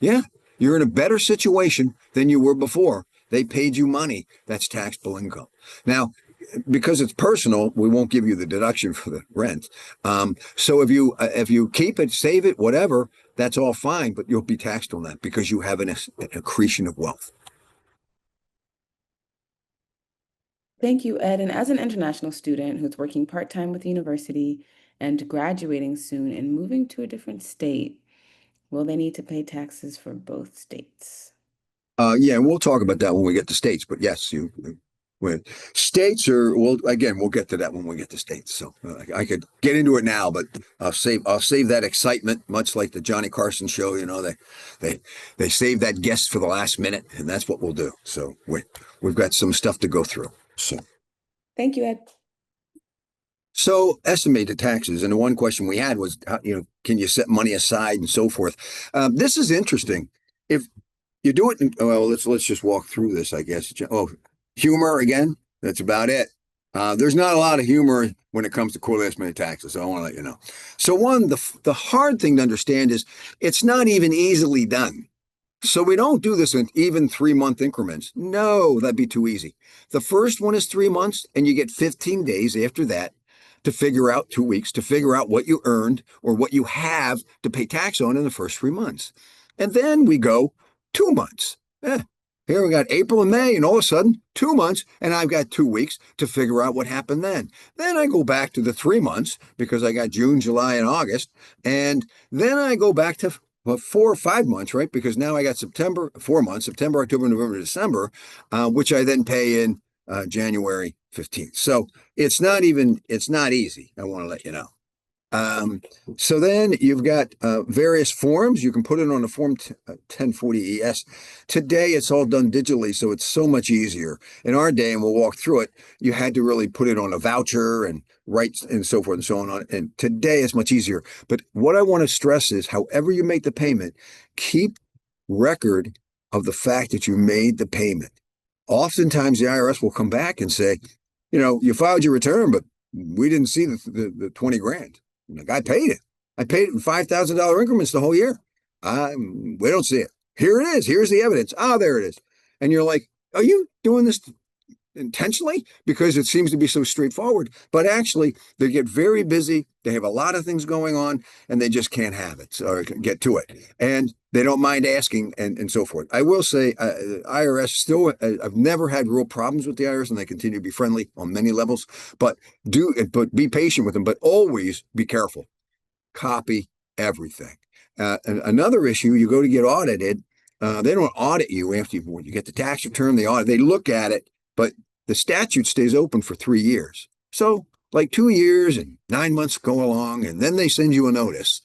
Yeah, you're in a better situation than you were before. They paid you money. That's taxable income. Now, because it's personal, we won't give you the deduction for the rent. So if you keep it, save it, whatever, that's all fine, but you'll be taxed on that because you have an accretion of wealth. Thank you, Ed. And as an international student who's working part-time with the university and graduating soon and moving to a different state, will they need to pay taxes for both states? Yeah, and we'll talk about that when we get to states. But yes, when states are well, again, we'll get to that when we get to states. So I could get into it now, but I'll save that excitement, much like the Johnny Carson show. They they save that guest for the last minute, and that's what we'll do. So we've got some stuff to go through. Thank you, Ed. So estimated taxes, and the one question we had was, can you set money aside and so forth? This is interesting. If you do it, well, let's just walk through this, I guess. Oh, humor again. That's about it. There's not a lot of humor when it comes to quarterly estimated taxes. So I want to let you know. So one, the hard thing to understand is it's not even easily done. So we don't do this in even 3 month increments. No, that'd be too easy. The first one is 3 months, and you get 15 days after that to figure out 2 weeks to figure out what you earned or what you have to pay tax on in the first 3 months. And then we go 2 months. Here we got April and May, and all of a sudden, 2 months, and I've got 2 weeks to figure out what happened then. Then I go back to the 3 months because I got June, July, and August. And then I go back to 4 or 5 months, right? Because now I got September, 4 months, September, October, November, December, which I then pay in January 15th. So it's not easy. I want to let you know. Um, so then you've got various forms. You can put it on a Form 1040 ES. Today it's all done digitally, so it's so much easier. In our day, and we'll walk through it, you had to really put it on a voucher and write and so forth and so on. And today it's much easier. But what I want to stress is, however you make the payment, keep record of the fact that you made the payment. Oftentimes the IRS will come back and say, you filed your return, but we didn't see the 20 grand. Like, I paid it. I paid it in $5,000 increments the whole year. We don't see it. Here it is. Here's the evidence. Ah, there it is. And you're like, are you doing this intentionally? Because it seems to be so straightforward. But actually, they get very busy. They have a lot of things going on, and they just can't have it or get to it. And they don't mind asking and so forth. I will say, IRS still, I've never had real problems with the IRS, and they continue to be friendly on many levels. But be patient with them, but always be careful. Copy everything. And another issue, you go to get audited. They don't audit you after when you get the tax return. They look at it, but the statute stays open for 3 years. So like 2 years and 9 months go along, and then they send you a notice.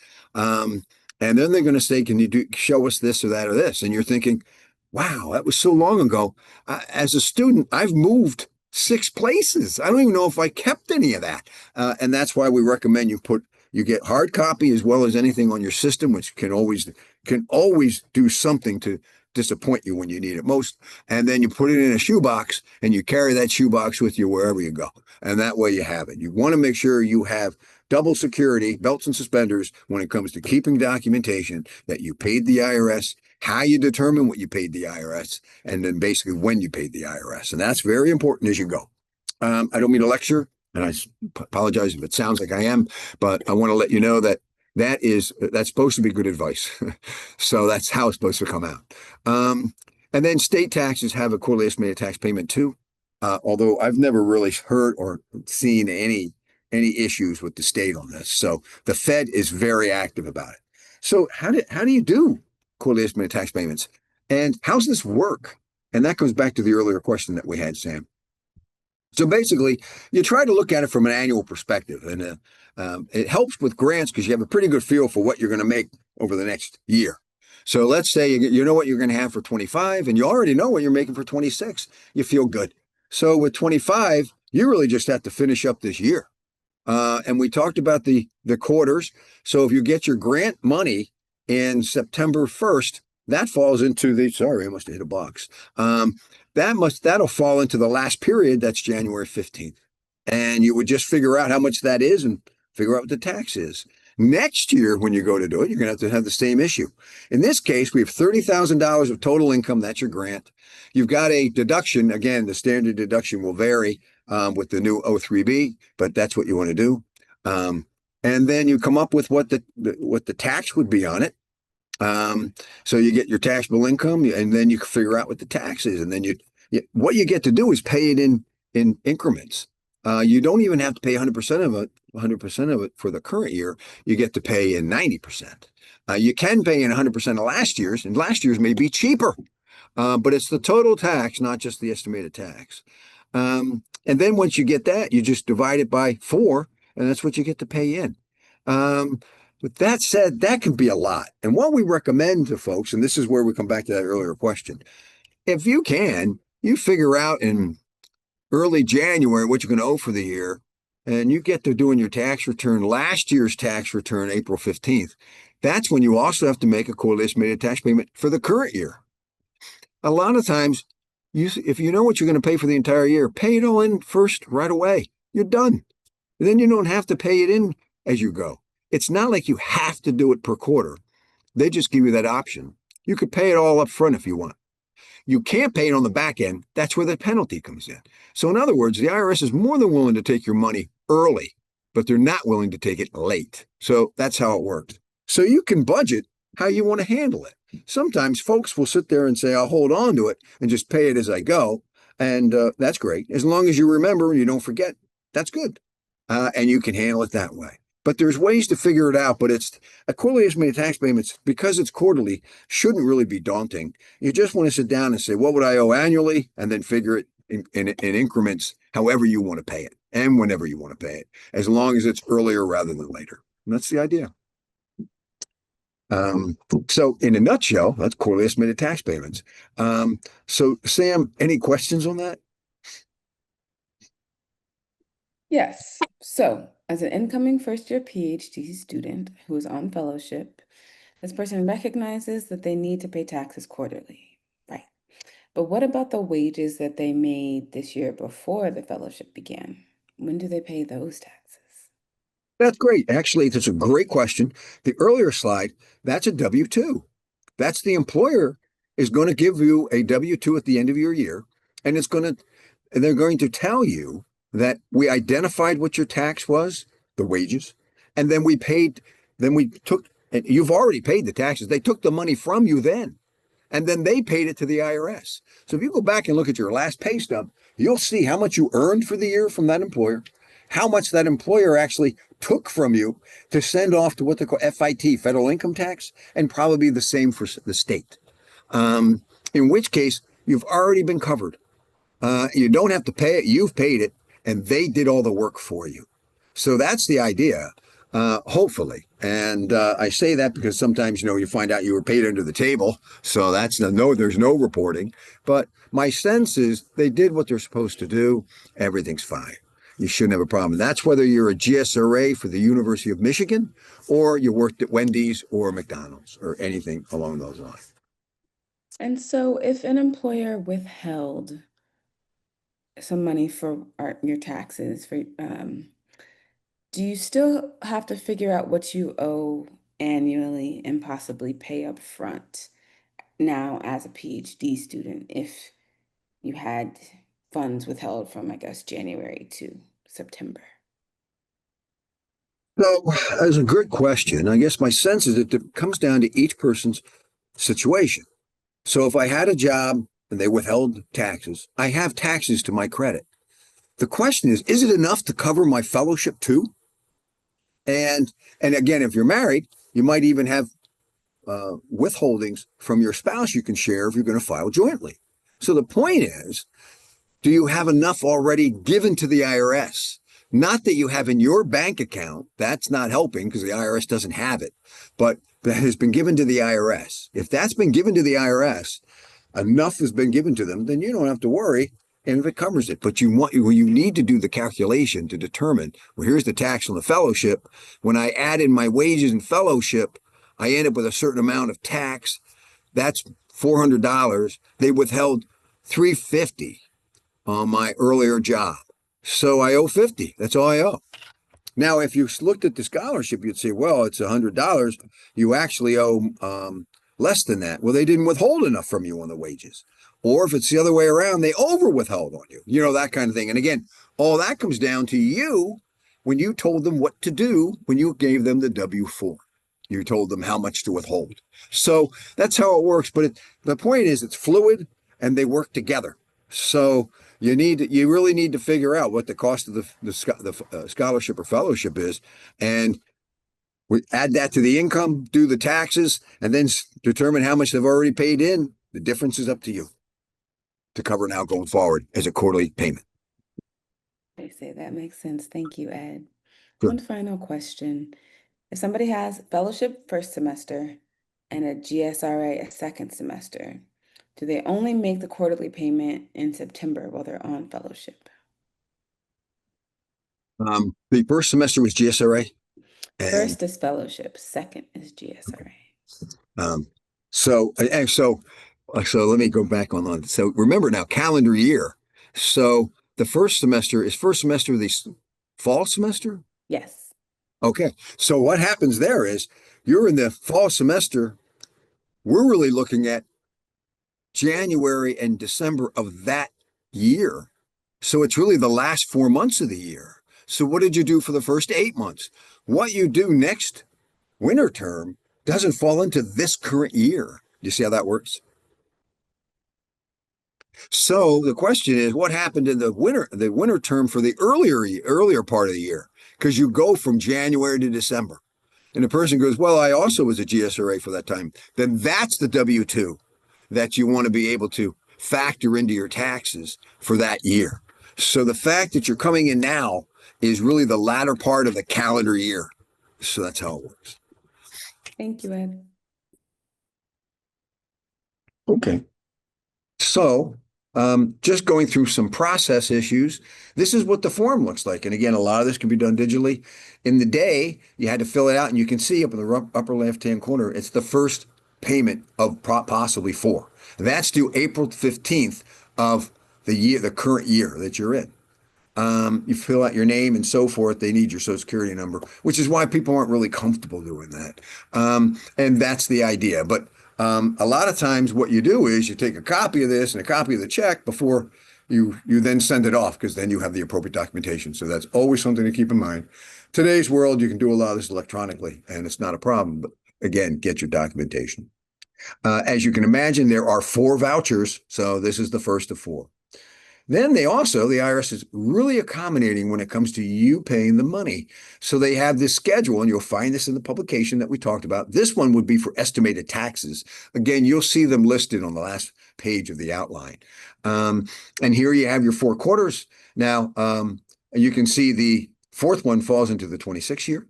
And then they're going to say, can you show us this or that or this? And you're thinking, wow, that was so long ago. As a student, I've moved 6 places. I don't even know if I kept any of that. And that's why we recommend you get hard copy as well as anything on your system, which can always do something to disappoint you when you need it most. And then you put it in a shoebox and you carry that shoebox with you wherever you go. And that way you have it. You want to make sure you have double security, belts and suspenders when it comes to keeping documentation that you paid the IRS, how you determine what you paid the IRS, and then basically when you paid the IRS. And that's very important as you go. I don't mean to lecture, and I apologize if it sounds like I am, but I want to let you know that that's supposed to be good advice. So that's how it's supposed to come out. And then state taxes have a quarterly estimated tax payment too. Although I've never really heard or seen any issues with the state on this. So the Fed is very active about it. So how do you do quarterly estimated tax payments? And how's this work? And that goes back to the earlier question that we had, Sam. So basically, you try to look at it from an annual perspective. And It helps with grants because you have a pretty good feel for what you're going to make over the next year. So let's say you know what you're going to have for 25 and you already know what you're making for 26. You feel good. So with 25, you really just have to finish up this year. And we talked about the quarters. So if you get your grant money in September 1st, that falls into the, sorry, I must have hit a box. That'll fall into the last period. That's January 15th. And you would just figure out how much that is and figure out what the tax is. Next year, when you go to do it, you're going to have the same issue. In this case, we have $30,000 of total income. That's your grant. You've got a deduction. Again, the standard deduction will vary with the new O3B, but that's what you want to do. And then you come up with what the tax would be on it. So you get your taxable income, and then you figure out what the tax is, and then what you get to do is pay it in increments. You don't even have to pay 100% of it. 100% of it for the current year. You get to pay in 90%. You can pay in 100% of last year's, and last year's may be cheaper, but it's the total tax, not just the estimated tax. And then once you get that, you just divide it by 4, and that's what you get to pay in. With that said, that can be a lot. And what we recommend to folks, and this is where we come back to that earlier question, if you can, you figure out in early January what you're going to owe for the year, and you get to doing your tax return, last year's tax return, April 15th. That's when you also have to make a quarterly estimated tax payment for the current year. A lot of times, if you know what you're going to pay for the entire year, pay it all in first right away. You're done. And then you don't have to pay it in as you go. It's not like you have to do it per quarter. They just give you that option. You could pay it all up front if you want. You can't pay it on the back end. That's where the penalty comes in. So in other words, the IRS is more than willing to take your money early, but they're not willing to take it late. So that's how it works. So you can budget how you want to handle it. Sometimes folks will sit there and say, I'll hold on to it and just pay it as I go. And that's great. As long as you remember and you don't forget, that's good. And you can handle it that way. But there's ways to figure it out. But it's a quarterly estimated tax payments, because it's quarterly, shouldn't really be daunting. You just want to sit down and say, what would I owe annually? And then figure it in increments, however you want to pay it and whenever you want to pay it, as long as it's earlier rather than later. And that's the idea. So in a nutshell, that's quarterly estimated tax payments. So Sam, any questions on that? Yes. So, as an incoming first-year PhD student who is on fellowship, this person recognizes that they need to pay taxes quarterly, right? But what about the wages that they made this year before the fellowship began? When do they pay those taxes? That's great. Actually, that's a great question. The earlier slide, that's a W-2. That's the employer is going to give you a W-2 at the end of your year, and they're going to tell you that we identified what your tax was, the wages, and then we took, and you've already paid the taxes. They took the money from you then, and then they paid it to the IRS. So if you go back and look at your last pay stub, you'll see how much you earned for the year from that employer, how much that employer actually took from you to send off to what they call FIT, federal income tax, and probably the same for the state. In which case, you've already been covered. You don't have to pay it. You've paid it, and they did all the work for you. So that's the idea, hopefully. And I say that because sometimes, you find out you were paid under the table. So there's no reporting. But my sense is they did what they're supposed to do. Everything's fine. You shouldn't have a problem. That's whether you're a GSRA for the University of Michigan or you worked at Wendy's or McDonald's or anything along those lines. And so, if an employer withheld some money for your taxes, do you still have to figure out what you owe annually and possibly pay up front now as a PhD student if you had funds withheld from, I guess, January to September? So that's a good question. I guess my sense is that it comes down to each person's situation. So if I had a job and they withheld taxes, I have taxes to my credit. The question is it enough to cover my fellowship too? And again, if you're married, you might even have withholdings from your spouse you can share if you're going to file jointly. So the point is, do you have enough already given to the IRS? not that you have in your bank account. That's not helping because the IRS doesn't have it, but that has been given to the IRS. If that's been given to the IRS, enough has been given to them, then you don't have to worry. And if it covers it, but you need to do the calculation to determine, well, here's the tax on the fellowship. When I add in my wages and fellowship, I end up with a certain amount of tax. That's $400. They withheld $350 on my earlier job. So I owe 50. That's all I owe. Now, if you looked at the scholarship, you'd say, well, it's $100. You actually owe less than that. Well, they didn't withhold enough from you on the wages. Or if it's the other way around, they over withheld on you, that kind of thing. And again, all that comes down to you when you told them what to do, when you gave them the W-4. You told them how much to withhold. So that's how it works. But the point is, it's fluid and they work together. So you really need to figure out what the cost of the scholarship or fellowship is, and we add that to the income, do the taxes, and then determine how much they've already paid in. The difference is up to you to cover now going forward as a quarterly payment. They say that makes sense. Thank you, Ed. Good. One final question. If somebody has fellowship first semester and a GSRA a second semester, do they only make the quarterly payment in September while they're on fellowship? The first semester was GSRA. First is fellowship, second is GSRA. So let me go back on. So remember now, calendar year. So the first semester the fall semester? Yes. Okay. So what happens there is you're in the fall semester. We're really looking at January and December of that year. So it's really the last 4 months of the year. So what did you do for the first 8 months? What you do next winter term doesn't fall into this current year. You see how that works? So the question is, what happened in the winter term for the earlier part of the year? Because you go from January to December. And the person goes, well, I also was a GSRA for that time. Then that's the W-2 that you want to be able to factor into your taxes for that year. So the fact that you're coming in now is really the latter part of the calendar year. So that's how it works. Thank you, Ed. Okay. So just going through some process issues, this is what the form looks like. And again, a lot of this can be done digitally. In the day, you had to fill it out, and you can see up in the upper left-hand corner, it's the first payment of possibly 4. That's due April 15th of the current year that you're in. You fill out your name and so forth. They need your social security number, which is why people aren't really comfortable doing that. And that's the idea. But a lot of times what you do is you take a copy of this and a copy of the check before you then send it off, because then you have the appropriate documentation. So that's always something to keep in mind. Today's world, you can do a lot of this electronically, and it's not a problem. But again, get your documentation. As you can imagine, there are 4 vouchers. So this is the first of 4. Then the IRS is really accommodating when it comes to you paying the money. So they have this schedule, and you'll find this in the publication that we talked about. This one would be for estimated taxes. Again, you'll see them listed on the last page of the outline. And here you have your 4 quarters. Now, you can see the 4th one falls into the 26th year.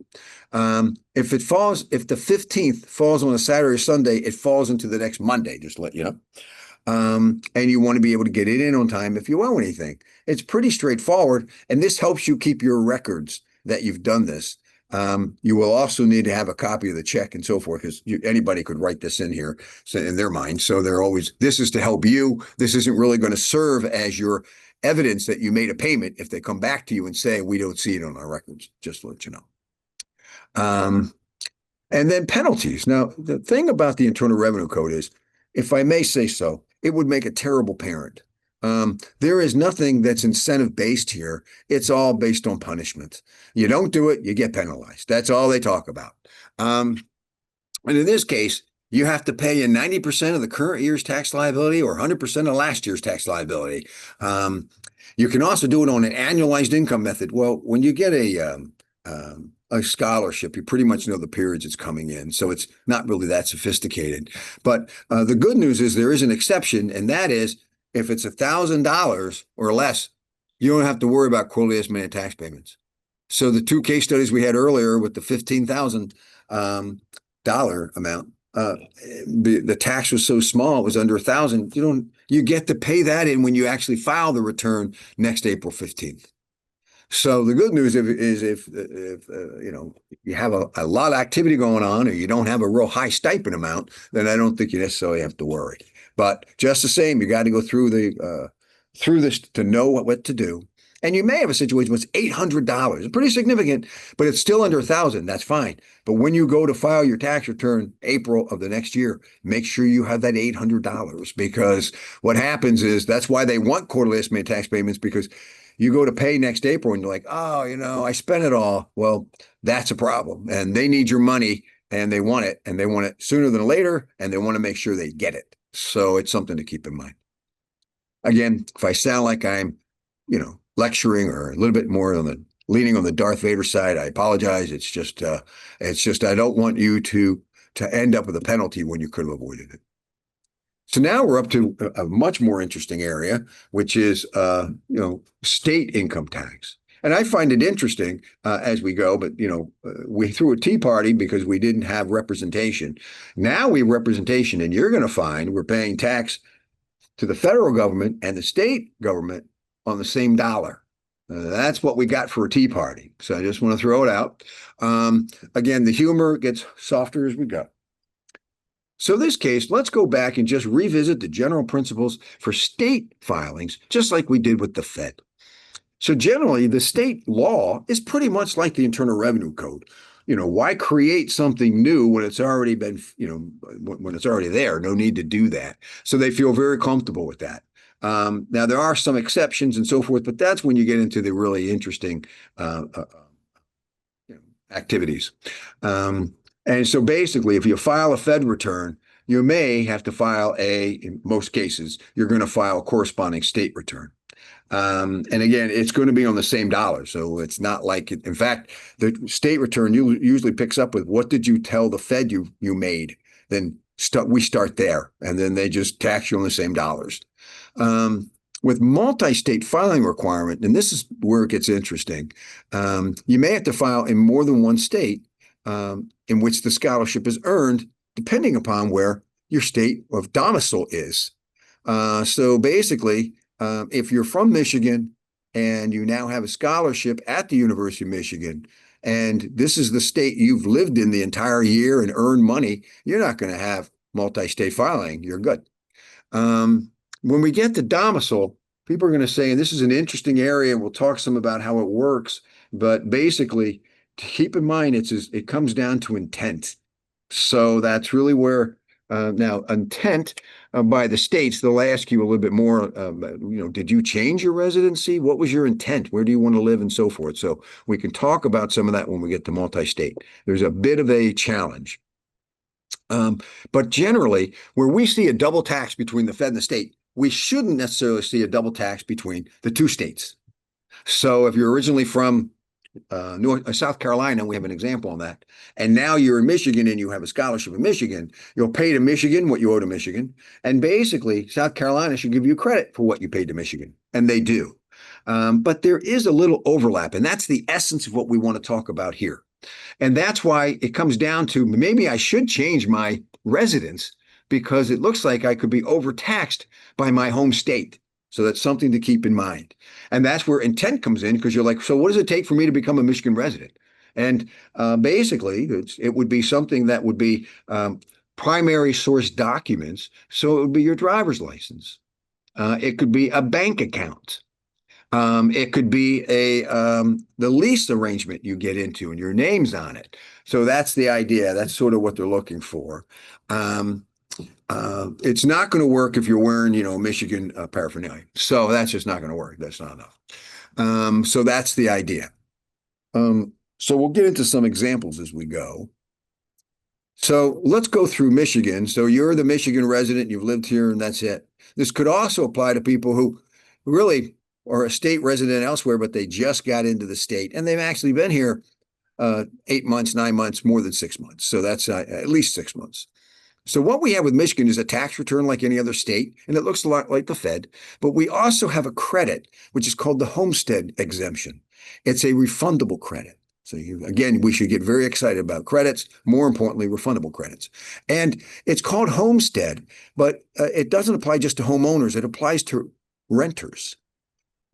If the 15th falls on a Saturday or Sunday, it falls into the next Monday, just to let you know. And you want to be able to get it in on time if you owe anything. It's pretty straightforward, and this helps you keep your records that you've done this. You will also need to have a copy of the check and so forth, because anybody could write this in here in their mind. So this is to help you. This isn't really going to serve as your evidence that you made a payment if they come back to you and say, we don't see it on our records, just to let you know. And then penalties. Now, the thing about the Internal Revenue Code is, if I may say so, it would make a terrible parent. There is nothing that's incentive-based here. It's all based on punishment. You don't do it, you get penalized. That's all they talk about. And in this case, you have to pay in 90% of the current year's tax liability or 100% of last year's tax liability. You can also do it on an annualized income method. Well, when you get a scholarship, you pretty much know the periods it's coming in. So it's not really that sophisticated. But the good news is there is an exception, and that is if it's $1,000 or less, you don't have to worry about quarterly estimated tax payments. So the two case studies we had earlier with the $15,000 dollar amount, the tax was so small, it was under 1,000. You get to pay that in when you actually file the return next April 15th. So the good news is if you have a lot of activity going on, or you don't have a real high stipend amount, then I don't think you necessarily have to worry. But just the same, you got to go through this to know what to do. And you may have a situation where it's $800. It's pretty significant, but it's still under 1,000. That's fine. But when you go to file your tax return April of the next year, make sure you have that $800, because what happens is that's why they want quarterly estimated tax payments, because you go to pay next April and you're like, oh, I spent it all. Well, that's a problem. And they need your money, and they want it, and they want it sooner than later, and they want to make sure they get it. So it's something to keep in mind. Again, if I sound like I'm, lecturing or a little bit more leaning on the Darth Vader side, I apologize. It's just I don't want you to end up with a penalty when you could have avoided it. So now we're up to a much more interesting area, which is, state income tax. And I find it interesting as we go, but, we threw a tea party because we didn't have representation. Now we have representation, and you're going to find we're paying tax to the federal government and the state government on the same dollar. That's what we got for a tea party. So I just want to throw it out. Again, the humor gets softer as we go. So this case, let's go back and just revisit the general principles for state filings, just like we did with the Fed. So generally, the state law is pretty much like the Internal Revenue Code. Why create something new when it's already been, when it's already there? No need to do that. So they feel very comfortable with that. Now, there are some exceptions and so forth, but that's when you get into the really interesting activities. And so basically, if you file a Fed return, you may have to file in most cases, you're going to file a corresponding state return. And again, it's going to be on the same dollar. So it's not like in fact, the state return usually picks up with what did you tell the Fed you made? Then we start there, and then they just tax you on the same dollars. With multi-state filing requirement, and this is where it gets interesting, you may have to file in more than one state in which the scholarship is earned, depending upon where your state of domicile is. So basically, if you're from Michigan and you now have a scholarship at the University of Michigan, and this is the state you've lived in the entire year and earned money, you're not going to have multi-state filing. You're good. When we get to domicile, people are going to say, and this is an interesting area, and we'll talk some about how it works, but basically, to keep in mind, it comes down to intent. So that's really where now intent by the states, they'll ask you a little bit more, did you change your residency? What was your intent? Where do you want to live and so forth? So we can talk about some of that when we get to multi-state. There's a bit of a challenge. But generally, where we see a double tax between the Fed and the state, we shouldn't necessarily see a double tax between the two states. So if you're originally from South Carolina, we have an example on that, and now you're in Michigan and you have a scholarship in Michigan, you'll pay to Michigan what you owe to Michigan, and basically South Carolina should give you credit for what you paid to Michigan, and they do. But there is a little overlap, and that's the essence of what we want to talk about here. And that's why it comes down to maybe I should change my residence, because it looks like I could be overtaxed by my home state. So that's something to keep in mind. And that's where intent comes in, because you're like, so what does it take for me to become a Michigan resident? And basically, it would be something that would be primary source documents. So it would be your driver's license. It could be a bank account. It could be the lease arrangement you get into and your name's on it. So that's the idea. That's sort of what they're looking for. It's not going to work if you're wearing, Michigan paraphernalia. So that's just not going to work. That's not enough. So that's the idea. So we'll get into some examples as we go. So let's go through Michigan. So you're the Michigan resident, you've lived here, and that's it. This could also apply to people who really are a state resident elsewhere, but they just got into the state and they've actually been here 8 months, 9 months, more than 6 months. So that's at least 6 months. So what we have with Michigan is a tax return like any other state, and it looks a lot like the Fed, but we also have a credit, which is called the homestead exemption. It's a refundable credit. So again, we should get very excited about credits, more importantly, refundable credits. And it's called homestead, but it doesn't apply just to homeowners. It applies to renters.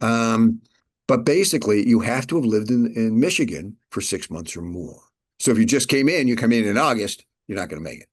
Um, but basically, you have to have lived in Michigan for 6 months or more. So if you just came in, you come in August, you're not going to make it.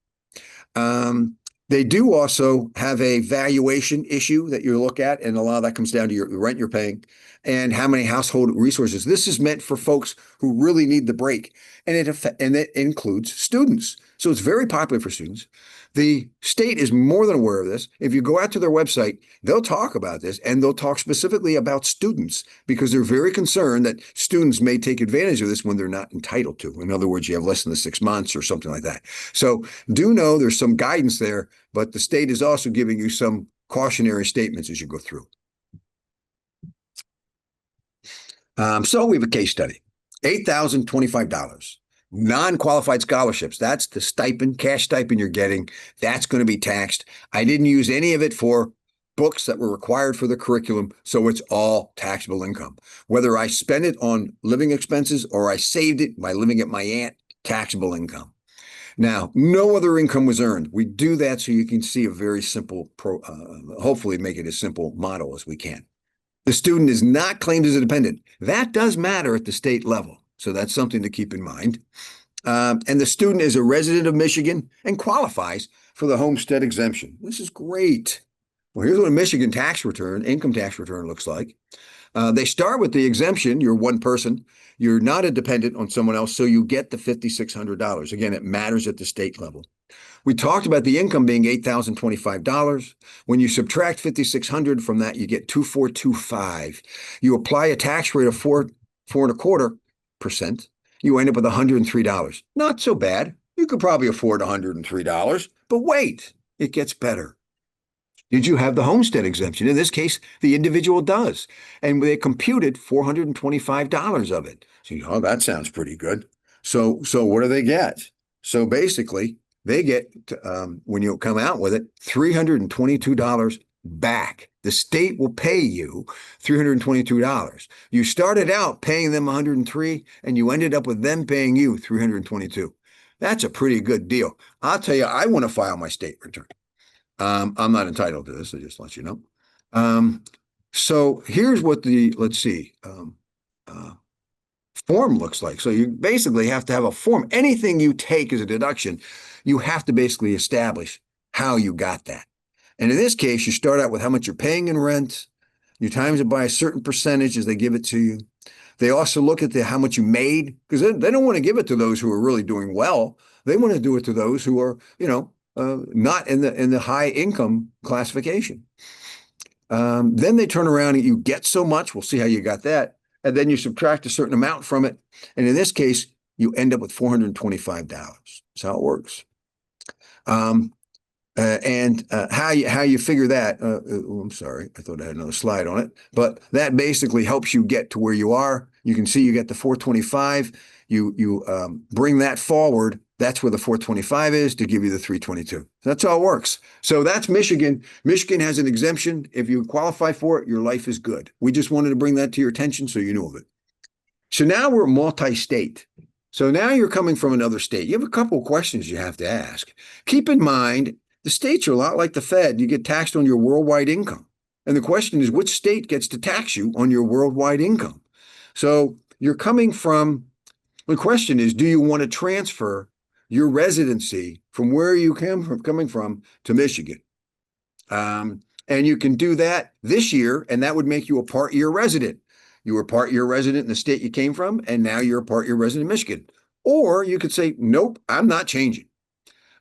Um, they do also have a valuation issue that you look at, and a lot of that comes down to your rent you're paying and how many household resources. This is meant for folks who really need the break, and it includes students. So it's very popular for students. The state is more than aware of this. If you go out to their website, they'll talk about this, and they'll talk specifically about students because they're very concerned that students may take advantage of this when they're not entitled to. In other words, you have less than the 6 months or something like that. So do know there's some guidance there, but the state is also giving you some cautionary statements as you go through. So we have a case study, $8,025. Non-qualified scholarships. That's the stipend, cash stipend you're getting. That's going to be taxed. I didn't use any of it for books that were required for the curriculum, so it's all taxable income. Whether I spent it on living expenses or I saved it by living at my aunt, taxable income. Now, no other income was earned. We do that so you can see a very simple, hopefully make it as simple model as we can. The student is not claimed as a dependent. That does matter at the state level. So that's something to keep in mind. And the student is a resident of Michigan and qualifies for the homestead exemption. This is great. Well, here's what a Michigan tax return, income tax return looks like. They start with the exemption. You're one person. You're not a dependent on someone else, so you get the $5,600. Again, it matters at the state level. We talked about the income being $8,025. When you subtract $5,600 from that, you get $2,425. You apply a tax rate of 4.25%. You end up with $103. Not so bad. You could probably afford $103, but wait, it gets better. Did you have the homestead exemption? In this case, the individual does. And they computed $425 of it. So, oh, that sounds pretty good. So what do they get? So basically, they get, when you come out with it, $322 back. The state will pay you $322. You started out paying them $103, and you ended up with them paying you $322. That's a pretty good deal. I'll tell you, I want to file my state return. I'm not entitled to this, I just let you know. So here's what the, let's see, form looks like. So you basically have to have a form. Anything you take as a deduction, you have to basically establish how you got that. And in this case, you start out with how much you're paying in rent, you times it by a certain percentage as they give it to you. They also look at how much you made, because they don't want to give it to those who are really doing well. They want to do it to those who are, not in the high income classification. Then they turn around and you get so much. We'll see how you got that. And then you subtract a certain amount from it. And in this case, you end up with $425. That's how it works. How you figure that, I'm sorry, I thought I had another slide on it, but that basically helps you get to where you are. You can see you get the 425, you bring that forward. That's where the 425 is to give you the 322. That's how it works. So that's Michigan. Michigan has an exemption. If you qualify for it, your life is good. We just wanted to bring that to your attention so you know of it. So now we're multi-state. So now you're coming from another state. You have a couple of questions you have to ask. Keep in mind, the states are a lot like the Fed. You get taxed on your worldwide income. And the question is, which state gets to tax you on your worldwide income? So you're coming from, the question is, do you want to transfer your residency from where you coming from to Michigan? And you can do that this year, and that would make you a part-year resident. You were part-year resident in the state you came from, and now you're a part-year resident in Michigan. Or you could say, nope, I'm not changing.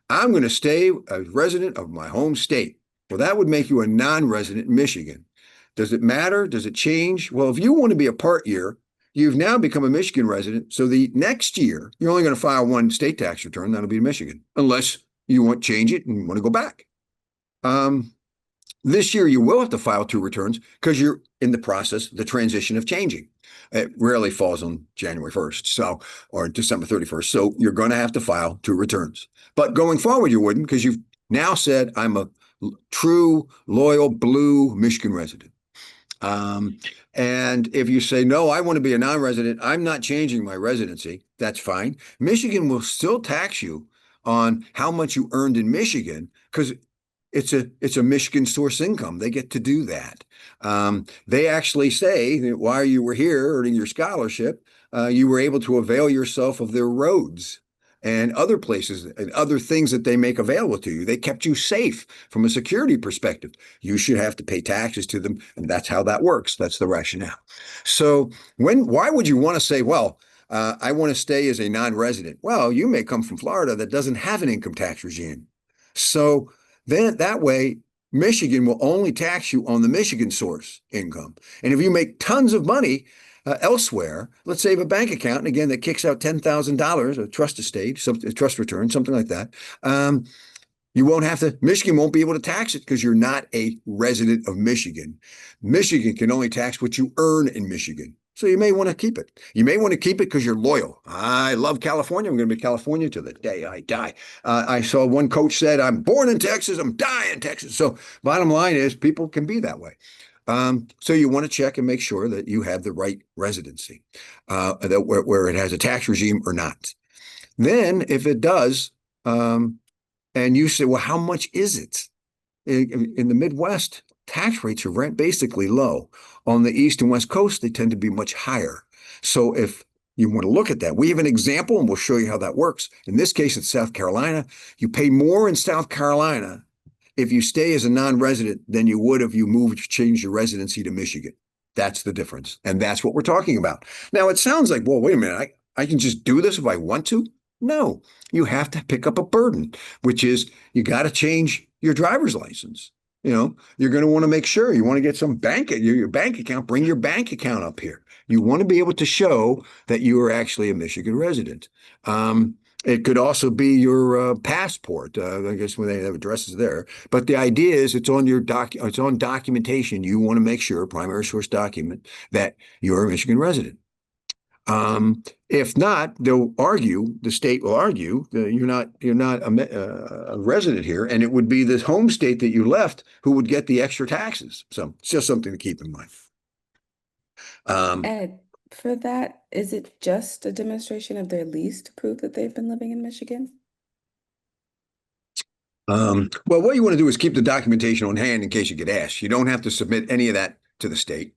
I'm going to stay a resident of my home state. Well, that would make you a non-resident in Michigan. Does it matter? Does it change? Well, if you want to be a part-year, you've now become a Michigan resident. So the next year, you're only going to file one state tax return. That'll be Michigan, unless you want to change it and want to go back. This year, you will have to file two returns because you're in the process, the transition of changing. It rarely falls on January 1st, so or December 31st. So you're going to have to file two returns. But going forward, you wouldn't because you've now said I'm a true, loyal, blue Michigan resident. Um, and if you say, no, I want to be a non-resident, I'm not changing my residency, that's fine. Michigan will still tax you on how much you earned in Michigan because it's a Michigan source income. They get to do that. They actually say that while you were here earning your scholarship, you were able to avail yourself of their roads and other places and other things that they make available to you. They kept you safe from a security perspective. You should have to pay taxes to them, and that's how that works. That's the rationale. So why would you want to say, well, I want to stay as a non-resident? Well, you may come from Florida that doesn't have an income tax regime. So then that way, Michigan will only tax you on the Michigan source income. And if you make tons of money elsewhere, let's say you have a bank account, and again, that kicks out $10,000, a trust estate, a trust return, something like that. You won't have to, Michigan won't be able to tax it because you're not a resident of Michigan. Michigan can only tax what you earn in Michigan. So you may want to keep it. You may want to keep it because you're loyal. I love California. I'm going to be California to the day I die. I saw one coach said, I'm born in Texas. I'm dying in Texas. So bottom line is people can be that way. So you want to check and make sure that you have the right residency, where it has a tax regime or not. Then if it does, and you say, well, how much is it? In the Midwest, tax rates are basically low. On the East and West Coast, they tend to be much higher. So if you want to look at that, we have an example and we'll show you how that works. In this case, it's South Carolina. You pay more in South Carolina if you stay as a non-resident than you would if you changed your residency to Michigan. That's the difference. And that's what we're talking about. Now, it sounds like, well, wait a minute, I can just do this if I want to. No, you have to pick up a burden, which is you got to change your driver's license. You're going to want to make sure you want to get some your bank account, bring your bank account up here. You want to be able to show that you are actually a Michigan resident. It could also be your passport. I guess when they have addresses there. But the idea is it's on documentation. You want to make sure, primary source document, that you're a Michigan resident. If not, the state will argue that you're not a resident here, and it would be the home state that you left who would get the extra taxes. So it's just something to keep in mind. Ed, for that, is it just a demonstration of their lease to prove that they've been living in Michigan? Well, what you want to do is keep the documentation on hand in case you get asked. You don't have to submit any of that to the state.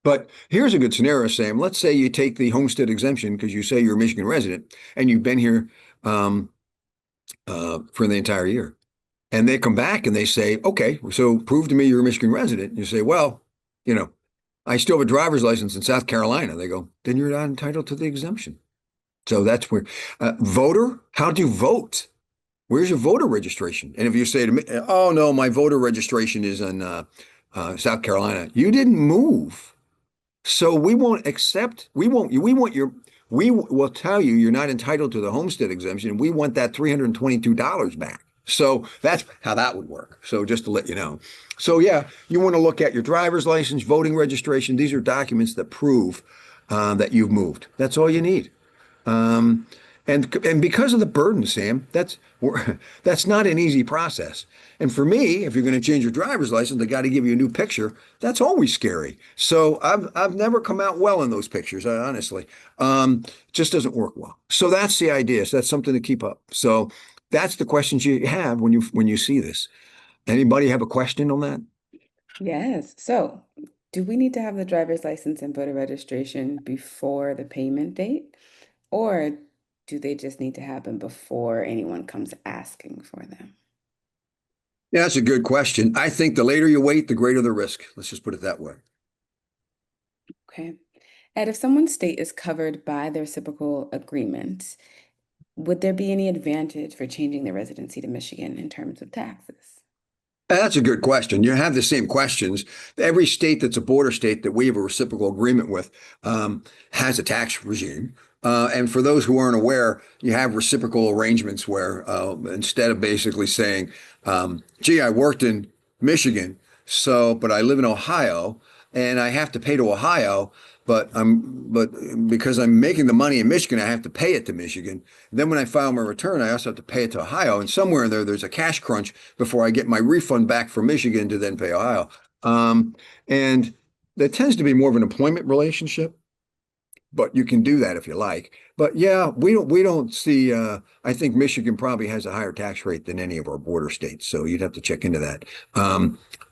But here's a good scenario, Sam. Let's say you take the homestead exemption because you say you're a Michigan resident and you've been here for the entire year. And they come back and they say, okay, so prove to me you're a Michigan resident. You say, well, I still have a driver's license in South Carolina. They go, then you're not entitled to the exemption. So that's where voter, how do you vote? Where's your voter registration? And if you say to me, oh, no, my voter registration is in South Carolina, you didn't move. So we will tell you you're not entitled to the homestead exemption. We want that $322 back. So that's how that would work. So just to let you know. So yeah, you want to look at your driver's license, voting registration. These are documents that prove that you've moved. That's all you need. And because of the burden, Sam, that's not an easy process. And for me, if you're going to change your driver's license, they got to give you a new picture. That's always scary. So I've never come out well in those pictures, honestly. Just doesn't work well. So that's the idea. So that's something to keep up. So that's the questions you have when you see this. Anybody have a question on that? Yes. So, do we need to have the driver's license and voter registration before the payment date? Or do they just need to happen before anyone comes asking for them? Yeah, that's a good question. I think the later you wait, the greater the risk. Let's just put it that way. Okay. And if someone's state is covered by the reciprocal agreement, would there be any advantage for changing their residency to Michigan in terms of taxes? That's a good question. You have the same questions. Every state that's a border state that we have a reciprocal agreement with has a tax regime. And for those who aren't aware, you have reciprocal arrangements where instead of basically saying, gee, I worked in Michigan. So, but I live in Ohio and I have to pay to Ohio, but because I'm making the money in Michigan, I have to pay it to Michigan. Then when I file my return, I also have to pay it to Ohio. And somewhere in there, there's a cash crunch before I get my refund back from Michigan to then pay Ohio. Um, and there tends to be more of an employment relationship, but you can do that if you like. But yeah, we don't see I think Michigan probably has a higher tax rate than any of our border states. So you'd have to check into that.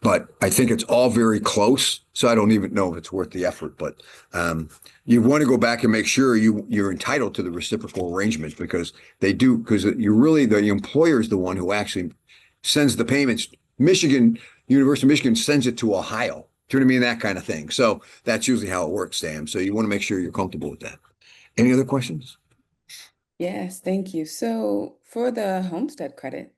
But I think it's all very close. So I don't even know if it's worth the effort. But um, you want to go back and make sure you're entitled to the reciprocal arrangements because they do, because you really the employer is the one who actually sends the payments. Michigan, University of Michigan sends it to Ohio. Do you know what I mean? That kind of thing. So that's usually how it works, Sam. So you want to make sure you're comfortable with that. Any other questions? Yes, thank you. So for the homestead credit,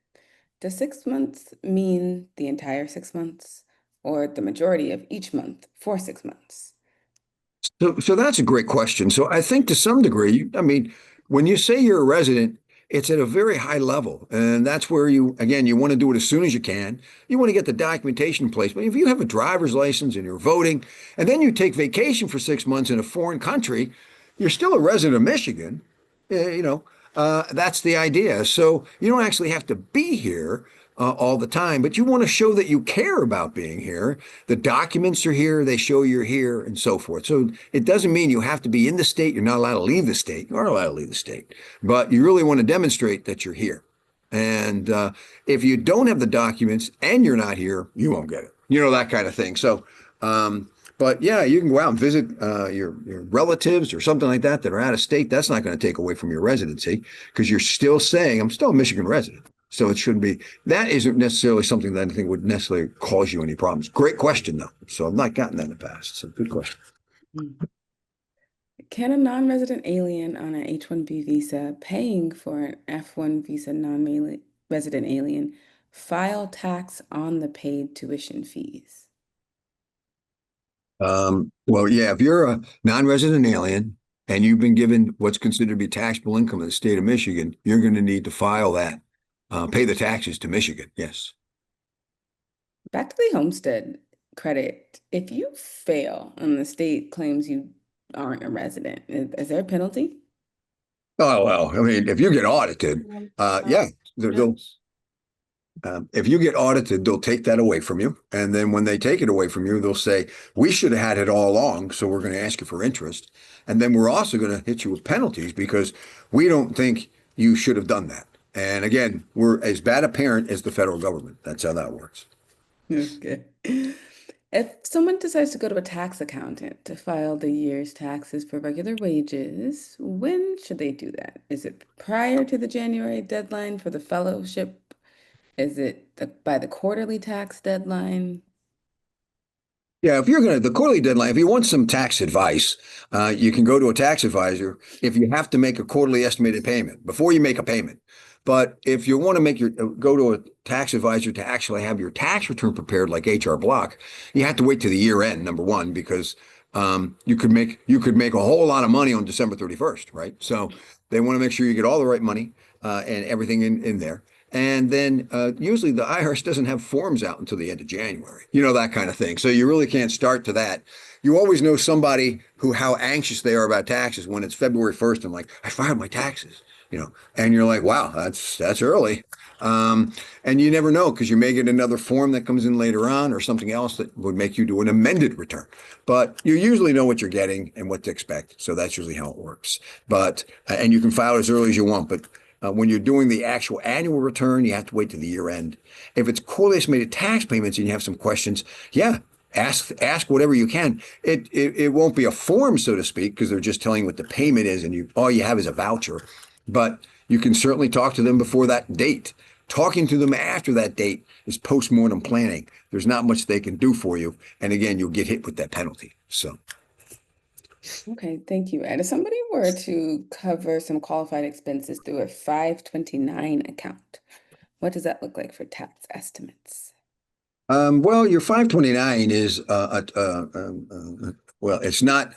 does 6 months mean the entire 6 months or the majority of each month for 6 months? So that's a great question. So I think to some degree, I mean, when you say you're a resident, it's at a very high level. And that's where you, again, you want to do it as soon as you can. You want to get the documentation in place. But if you have a driver's license and you're voting, and then you take vacation for 6 months in a foreign country, you're still a resident of Michigan. You know, that's the idea. So you don't actually have to be here all the time, but you want to show that you care about being here. The documents are here, they show you're here, and so forth. So it doesn't mean you have to be in the state. You're not allowed to leave the state. You are allowed to leave the state, but you really want to demonstrate that you're here. And if you don't have the documents and you're not here, you won't get it. You know, that kind of thing. So, but yeah, you can go out and visit your relatives or something like that are out of state. That's not going to take away from your residency because you're still saying, I'm still a Michigan resident. So it shouldn't be, that isn't necessarily something that I think would necessarily cause you any problems. Great question, though. So I've not gotten that in the past. So good question. Mm. Can a non-resident alien on an H-1B visa paying for an F-1 visa non-resident alien file tax on the paid tuition fees? Well, yeah, if you're a non-resident alien and you've been given what's considered to be taxable income in the state of Michigan, you're going to need to file that, pay the taxes to Michigan. Yes. Back to the homestead credit. If you fail and the state claims you aren't a resident, is there a penalty? Oh, well, I mean, if you get audited, yeah, they'll, if you get audited, they'll take that away from you. And then when they take it away from you, they'll say, we should have had it all along. So we're going to ask you for interest. And then we're also going to hit you with penalties because we don't think you should have done that. And again, we're as bad a parent as the federal government. That's how that works. Okay. If someone decides to go to a tax accountant to file the year's taxes for regular wages, when should they do that? Is it prior to the January deadline for the fellowship? Is it by the quarterly tax deadline? Yeah, if you're going to, the quarterly deadline, if you want some tax advice, you can go to a tax advisor if you have to make a quarterly estimated payment before you make a payment. But if you want to make your go to a tax advisor to actually have your tax return prepared like HR Block, you have to wait to the year end, number one, because you could make a whole lot of money on December 31st, right? So they want to make sure you get all the right money and everything in there. And then usually the IRS doesn't have forms out until the end of January, you know, that kind of thing. So you really can't start to that. You always know somebody who how anxious they are about taxes when it's February 1st and like, I filed my taxes, you know, and you're like, wow, that's early. Um, and you never know because you may get another form that comes in later on or something else that would make you do an amended return. But you usually know what you're getting and what to expect. So that's usually how it works. But, and you can file as early as you want, but when you're doing the actual annual return, you have to wait to the year end. If it's quarterly estimated tax payments and you have some questions, yeah, ask whatever you can. It won't be a form, so to speak, because they're just telling you what the payment is, and you all you have is a voucher. But you can certainly talk to them before that date. Talking to them after that date is postmortem planning. There's not much they can do for you, and again, you'll get hit with that penalty. So. Okay, thank you, Ed. If somebody were to cover some qualified expenses through a 529 account, what does that look like for tax estimates? Well, your 529 is well, it's not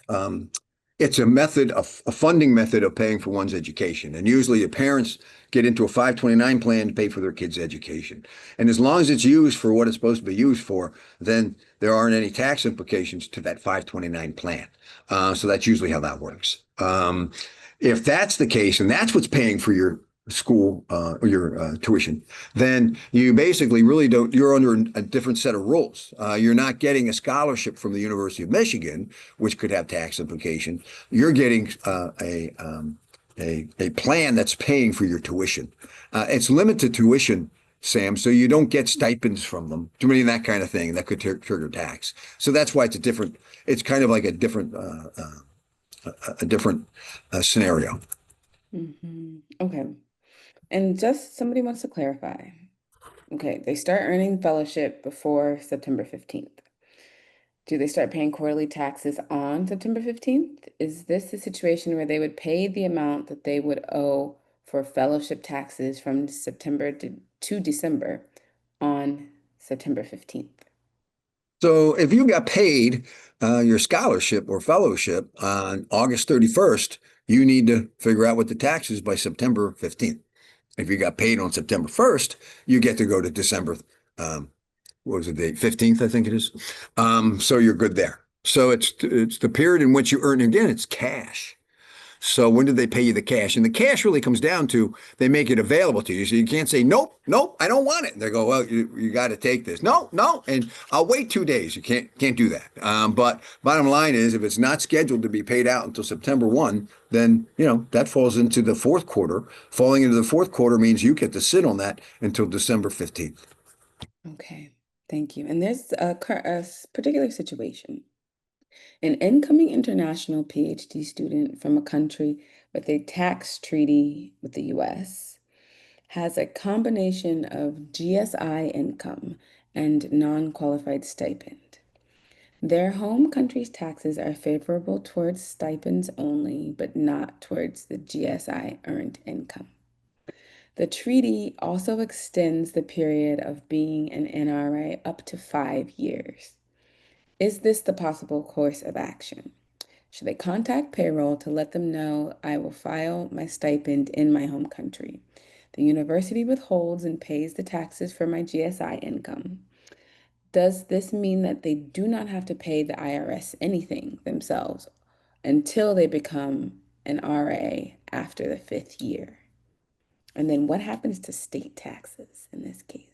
It's a funding method of paying for one's education. And usually the parents get into a 529 plan to pay for their kids' education. And as long as it's used for what it's supposed to be used for, then there aren't any tax implications to that 529 plan. So that's usually how that works. If that's the case, and that's what's paying for your school or your tuition, then you basically really don't, you're under a different set of rules. You're not getting a scholarship from the University of Michigan, which could have tax implications. You're getting a plan that's paying for your tuition. It's limited tuition, Sam, so you don't get stipends from them, too many of that kind of thing that could trigger tax. So that's why it's kind of like a different scenario. Okay. And just somebody wants to clarify. Okay, they start earning fellowship before September 15th. Do they start paying quarterly taxes on September 15th? Is this a situation where they would pay the amount that they would owe for fellowship taxes from September to December on September 15th? So if you got paid your scholarship or fellowship on August 31st, you need to figure out what the tax is by September 15th. If you got paid on September 1st, you get to go to December, what was the date? 15th, I think it is. So you're good there. So it's the period in which you earn, again, it's cash. So when did they pay you the cash? And the cash really comes down to they make it available to you. So you can't say, nope, nope, I don't want it. And they go, well, you got to take this. No, no. And I'll wait 2 days. You can't do that. But bottom line is if it's not scheduled to be paid out until September 1, then, that falls into the fourth quarter. Falling into the fourth quarter means you get to sit on that until December 15th. Okay, thank you. And there's a particular situation. An incoming international PhD student from a country with a tax treaty with the US has a combination of GSI income and non-qualified stipend. Their home country's taxes are favorable towards stipends only, but not towards the GSI earned income. The treaty also extends the period of being an NRA up to 5 years. Is this the possible course of action? Should they contact payroll to let them know I will file my stipend in my home country? The university withholds and pays the taxes for my GSI income. Does this mean that they do not have to pay the IRS anything themselves until they become an RA after the 5th year? And then what happens to state taxes in this case?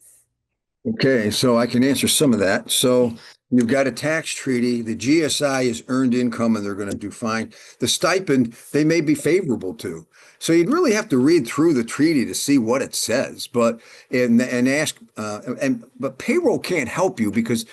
Okay, so I can answer some of that. So you've got a tax treaty. The GSI is earned income and they're going to do fine. The stipend, they may be favorable to. So you'd really have to read through the treaty to see what it says, but and ask but payroll can't help you because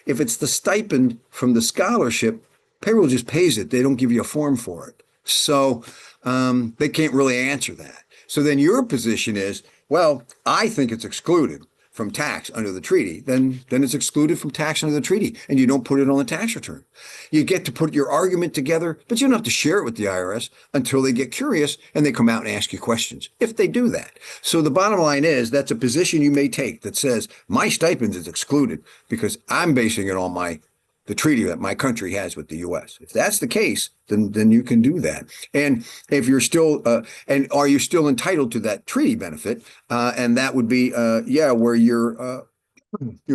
if it's the stipend from the scholarship, payroll just pays it. They don't give you a form for it. So they can't really answer that. So then your position is, well, I think it's excluded from tax under the treaty, then it's excluded from tax under the treaty, and you don't put it on the tax return. You get to put your argument together, but you don't have to share it with the IRS until they get curious and they come out and ask you questions, if they do that. So the bottom line is that's a position you may take that says my stipends is excluded because I'm basing it on the treaty that my country has with the U.S. If that's the case, then you can do that. And if you're still, and are you still entitled to that treaty benefit? And that would be, where you're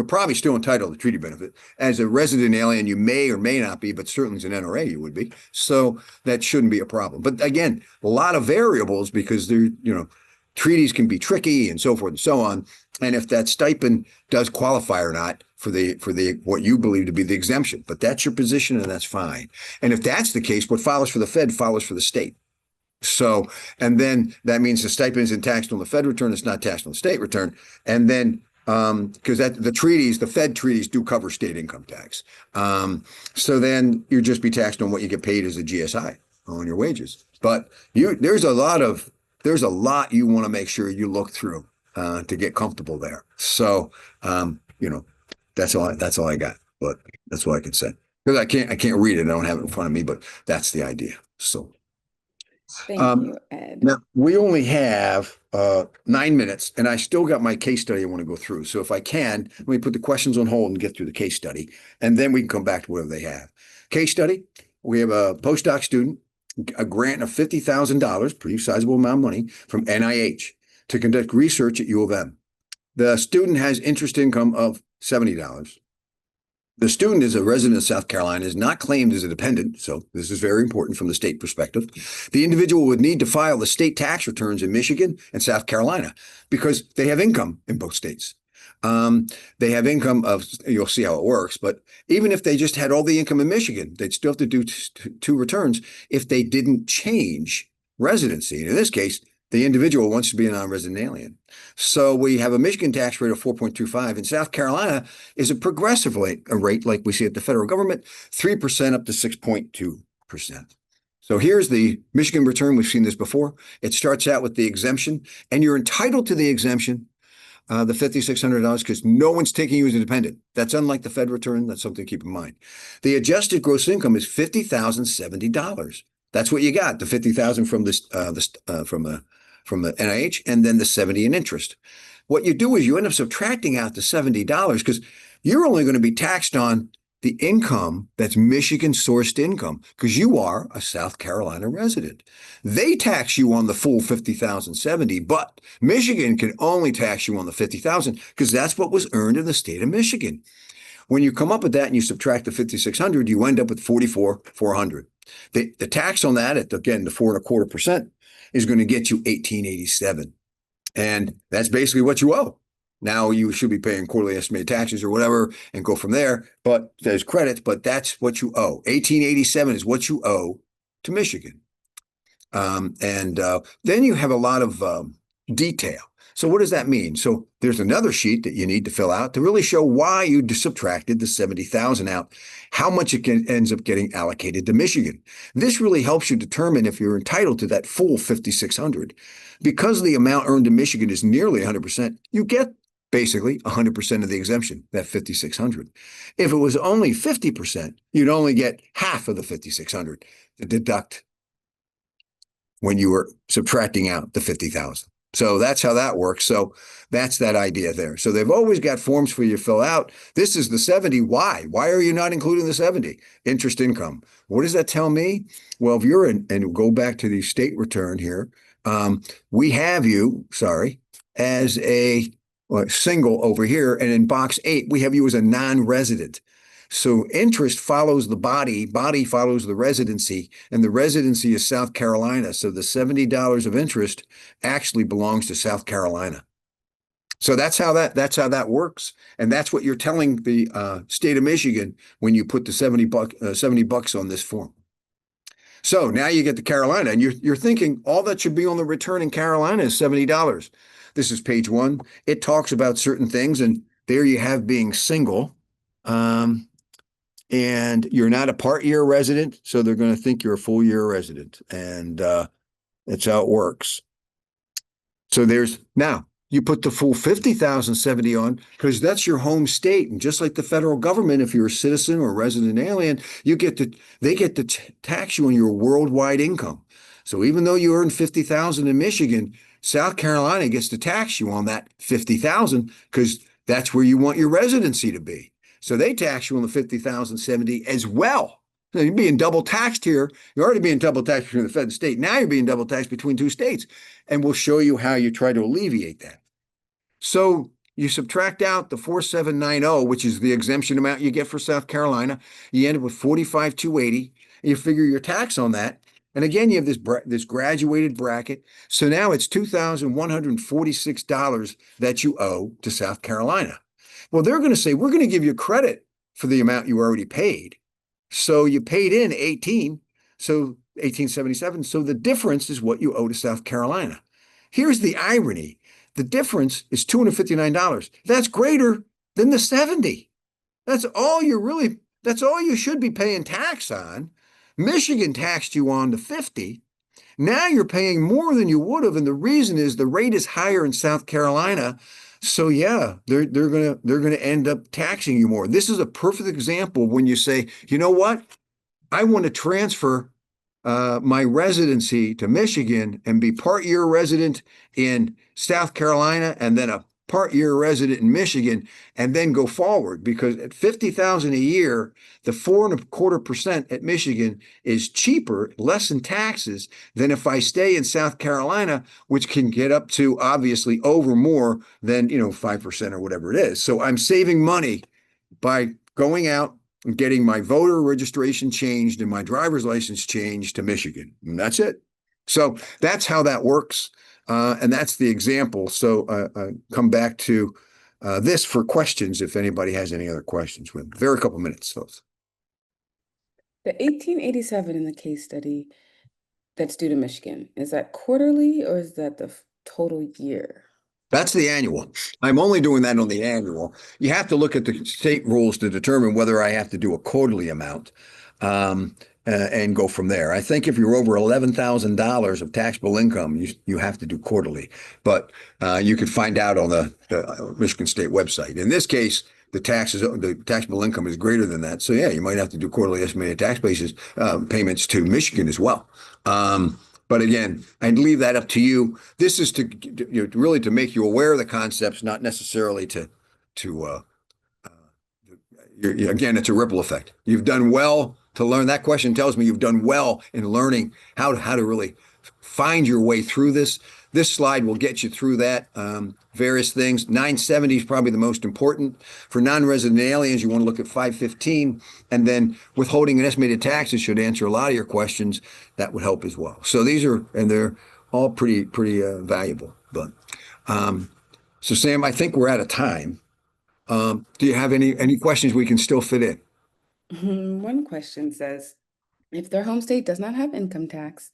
probably still entitled to treaty benefit. As a resident alien, you may or may not be, but certainly as an NRA, you would be. So that shouldn't be a problem. But again, a lot of variables because treaties can be tricky and so forth and so on. And if that stipend does qualify or not for the what you believe to be the exemption, but that's your position and that's fine. And if that's the case, what follows for the Fed follows for the state. So, and then that means the stipend isn't taxed on the Fed return, it's not taxed on the state return. And then because the Fed treaties do cover state income tax. So then you just be taxed on what you get paid as a GSI on your wages. But there's a lot you want to make sure you look through to get comfortable there. So that's all I got. But that's what I can say because I can't read it. I don't have it in front of me. But that's the idea. So. Thank you, Ed. Now we only have 9 minutes, and I still got my case study I want to go through. So if I can, let me put the questions on hold and get through the case study, and then we can come back to whatever they have. Case study: we have a postdoc student a grant of $50,000, pretty sizable amount of money, from NIH to conduct research at U of M. The student has interest income of $70. The student is a resident of South Carolina, is not claimed as a dependent, so this is very important from the state perspective. The individual would need to file the state tax returns in Michigan and South Carolina because they have income in both states. They have income of, you'll see how it works, but even if they just had all the income in Michigan, they'd still have to do two returns if they didn't change residency. And in this case, the individual wants to be a non-resident alien. So we have a Michigan tax rate of 4.25. In South Carolina is a progressive rate, like we see at the federal government, 3% up to 6.2%. So here's the Michigan return. We've seen this before. It starts out with the exemption, and you're entitled to the exemption, the $5,600, because no one's taking you as a dependent. That's unlike the Fed return. That's something to keep in mind. The adjusted gross income is $50,070. That's what you got. The $50,000 from the NIH, and then the 70 in interest. What you do is you end up subtracting out the $70 because you're only going to be taxed on the income that's Michigan sourced income because you are a South Carolina resident. They tax you on the full 50,070, but Michigan can only tax you on the 50,000 because that's what was earned in the state of Michigan. When you come up with that and you subtract the 5,600, you end up with 44,400. The tax on that at, again, the 4.25% is going to get you 1887. And that's basically what you owe. Now you should be paying quarterly estimated taxes or whatever and go from there, but there's credit, but that's what you owe. 1887 is what you owe to Michigan. Then you have a lot of detail. So what does that mean? So there's another sheet that you need to fill out to really show why you subtracted the 70,000 out, how much it ends up getting allocated to Michigan. This really helps you determine if you're entitled to that full 5,600. Because the amount earned in Michigan is nearly 100%, you get basically 100% of the exemption, that 5,600. If it was only 50%, you'd only get half of the 5,600 to deduct when you were subtracting out the 50,000. So that's how that works. So that's that idea there. So they've always got forms for you to fill out. This is the 70. Why? Why are you not including the 70? Interest income. What does that tell me? Well, if you're in, and go back to the state return here, we have you, as a single over here. And in box 8, we have you as a non-resident. So interest follows the body follows the residency, and the residency is South Carolina. So the $70 of interest actually belongs to South Carolina. So that's how that works, and that's what you're telling the state of Michigan when you put the $70 on this form. So now you get to Carolina, and you're thinking all that should be on the return in Carolina is $70. This is page 1. It talks about certain things, and there you have being single. And you're not a part year resident, so they're going to think you're a full year resident. And that's how it works. So now you put the full 50,070 on because that's your home state. And just like the federal government, if you're a citizen or a resident alien, they get to tax you on your worldwide income. So even though you earn 50,000 in Michigan, South Carolina gets to tax you on that 50,000 because that's where you want your residency to be. So they tax you on the 50,070 as well. So you're being double taxed here. You're already being double taxed between the Fed and state. Now you're being double taxed between two states. And we'll show you how you try to alleviate that. So you subtract out the 4,790, which is the exemption amount you get for South Carolina. You end up with 45,280. You figure your tax on that. And again, you have this graduated bracket. So now it's $2,146 that you owe to South Carolina. Well, they're going to say, we're going to give you credit for the amount you already paid. So you paid in 18, so 1877. So the difference is what you owe to South Carolina. Here's the irony. The difference is $259. That's greater than the 70. That's all you should be paying tax on. Michigan taxed you on the 50. Now you're paying more than you would have. And the reason is the rate is higher in South Carolina. So yeah, they're gonna end up taxing you more. This is a perfect example when you say, you know what, I want to transfer my residency to Michigan and be part year resident in South Carolina, and then a part-year resident in Michigan and then go forward, because at 50,000 a year, the 4.25% at Michigan is cheaper, less in taxes than if I stay in South Carolina, which can get up to obviously over more than, 5% or whatever it is. So I'm saving money by going out and getting my voter registration changed and my driver's license changed to Michigan. And that's it. So that's how that works. And that's the example. So come back to this for questions if anybody has any other questions. With very couple minutes. So. The 1887 in the case study that's due to Michigan, is that quarterly or is that the total year? That's the annual. I'm only doing that on the annual. You have to look at the state rules to determine whether I have to do a quarterly amount, and go from there. I think if you're over $11,000 of taxable income, you have to do quarterly. But you can find out on the Michigan State website. In this case, the taxable income is greater than that. So yeah, you might have to do quarterly estimated tax basis payments to Michigan as well. But again, I'd leave that up to you. This is to really to make you aware of the concepts, not necessarily to again, it's a ripple effect. You've done well to learn. That question tells me you've done well in learning how to really find your way through this. This slide will get you through that. Various things. 970 is probably the most important. For non-resident aliens, you want to look at 515, and then withholding and estimated taxes should answer a lot of your questions. That would help as well. So these are, and they're all pretty valuable. But so Sam, I think we're out of time. Do you have any questions we can still fit in? One question says, if their home state does not have income tax,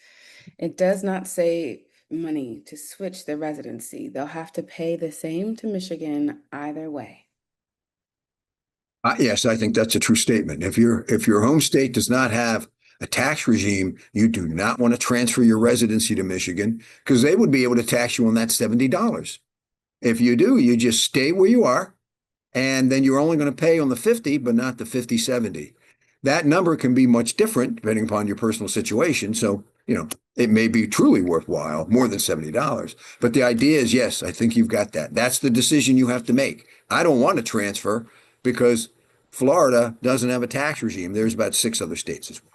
it does not save money to switch their residency. They'll have to pay the same to Michigan either way. Yes, I think that's a true statement. If your home state does not have a tax regime, you do not want to transfer your residency to Michigan, because they would be able to tax you on that $70. If you do, you just stay where you are, and then you're only going to pay on the 50, but not the 50, 70. That number can be much different depending upon your personal situation. So, it may be truly worthwhile, more than $70. But the idea is, yes, I think you've got that. That's the decision you have to make. I don't want to transfer because Florida doesn't have a tax regime. There's about 6 other states as well.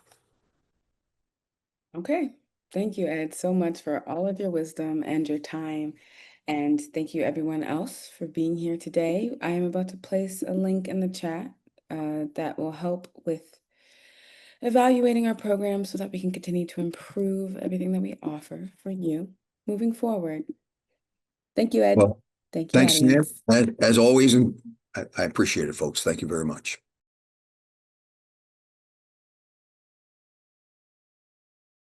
Okay. Thank you, Ed, so much for all of your wisdom and your time. And thank you, everyone else, for being here today. I am about to place a link in the chat that will help with evaluating our program so that we can continue to improve everything that we offer for you moving forward. Thank you, Ed. Well, Thank you, thanks, Sam. audience. As always, and I appreciate it, folks. Thank you very much.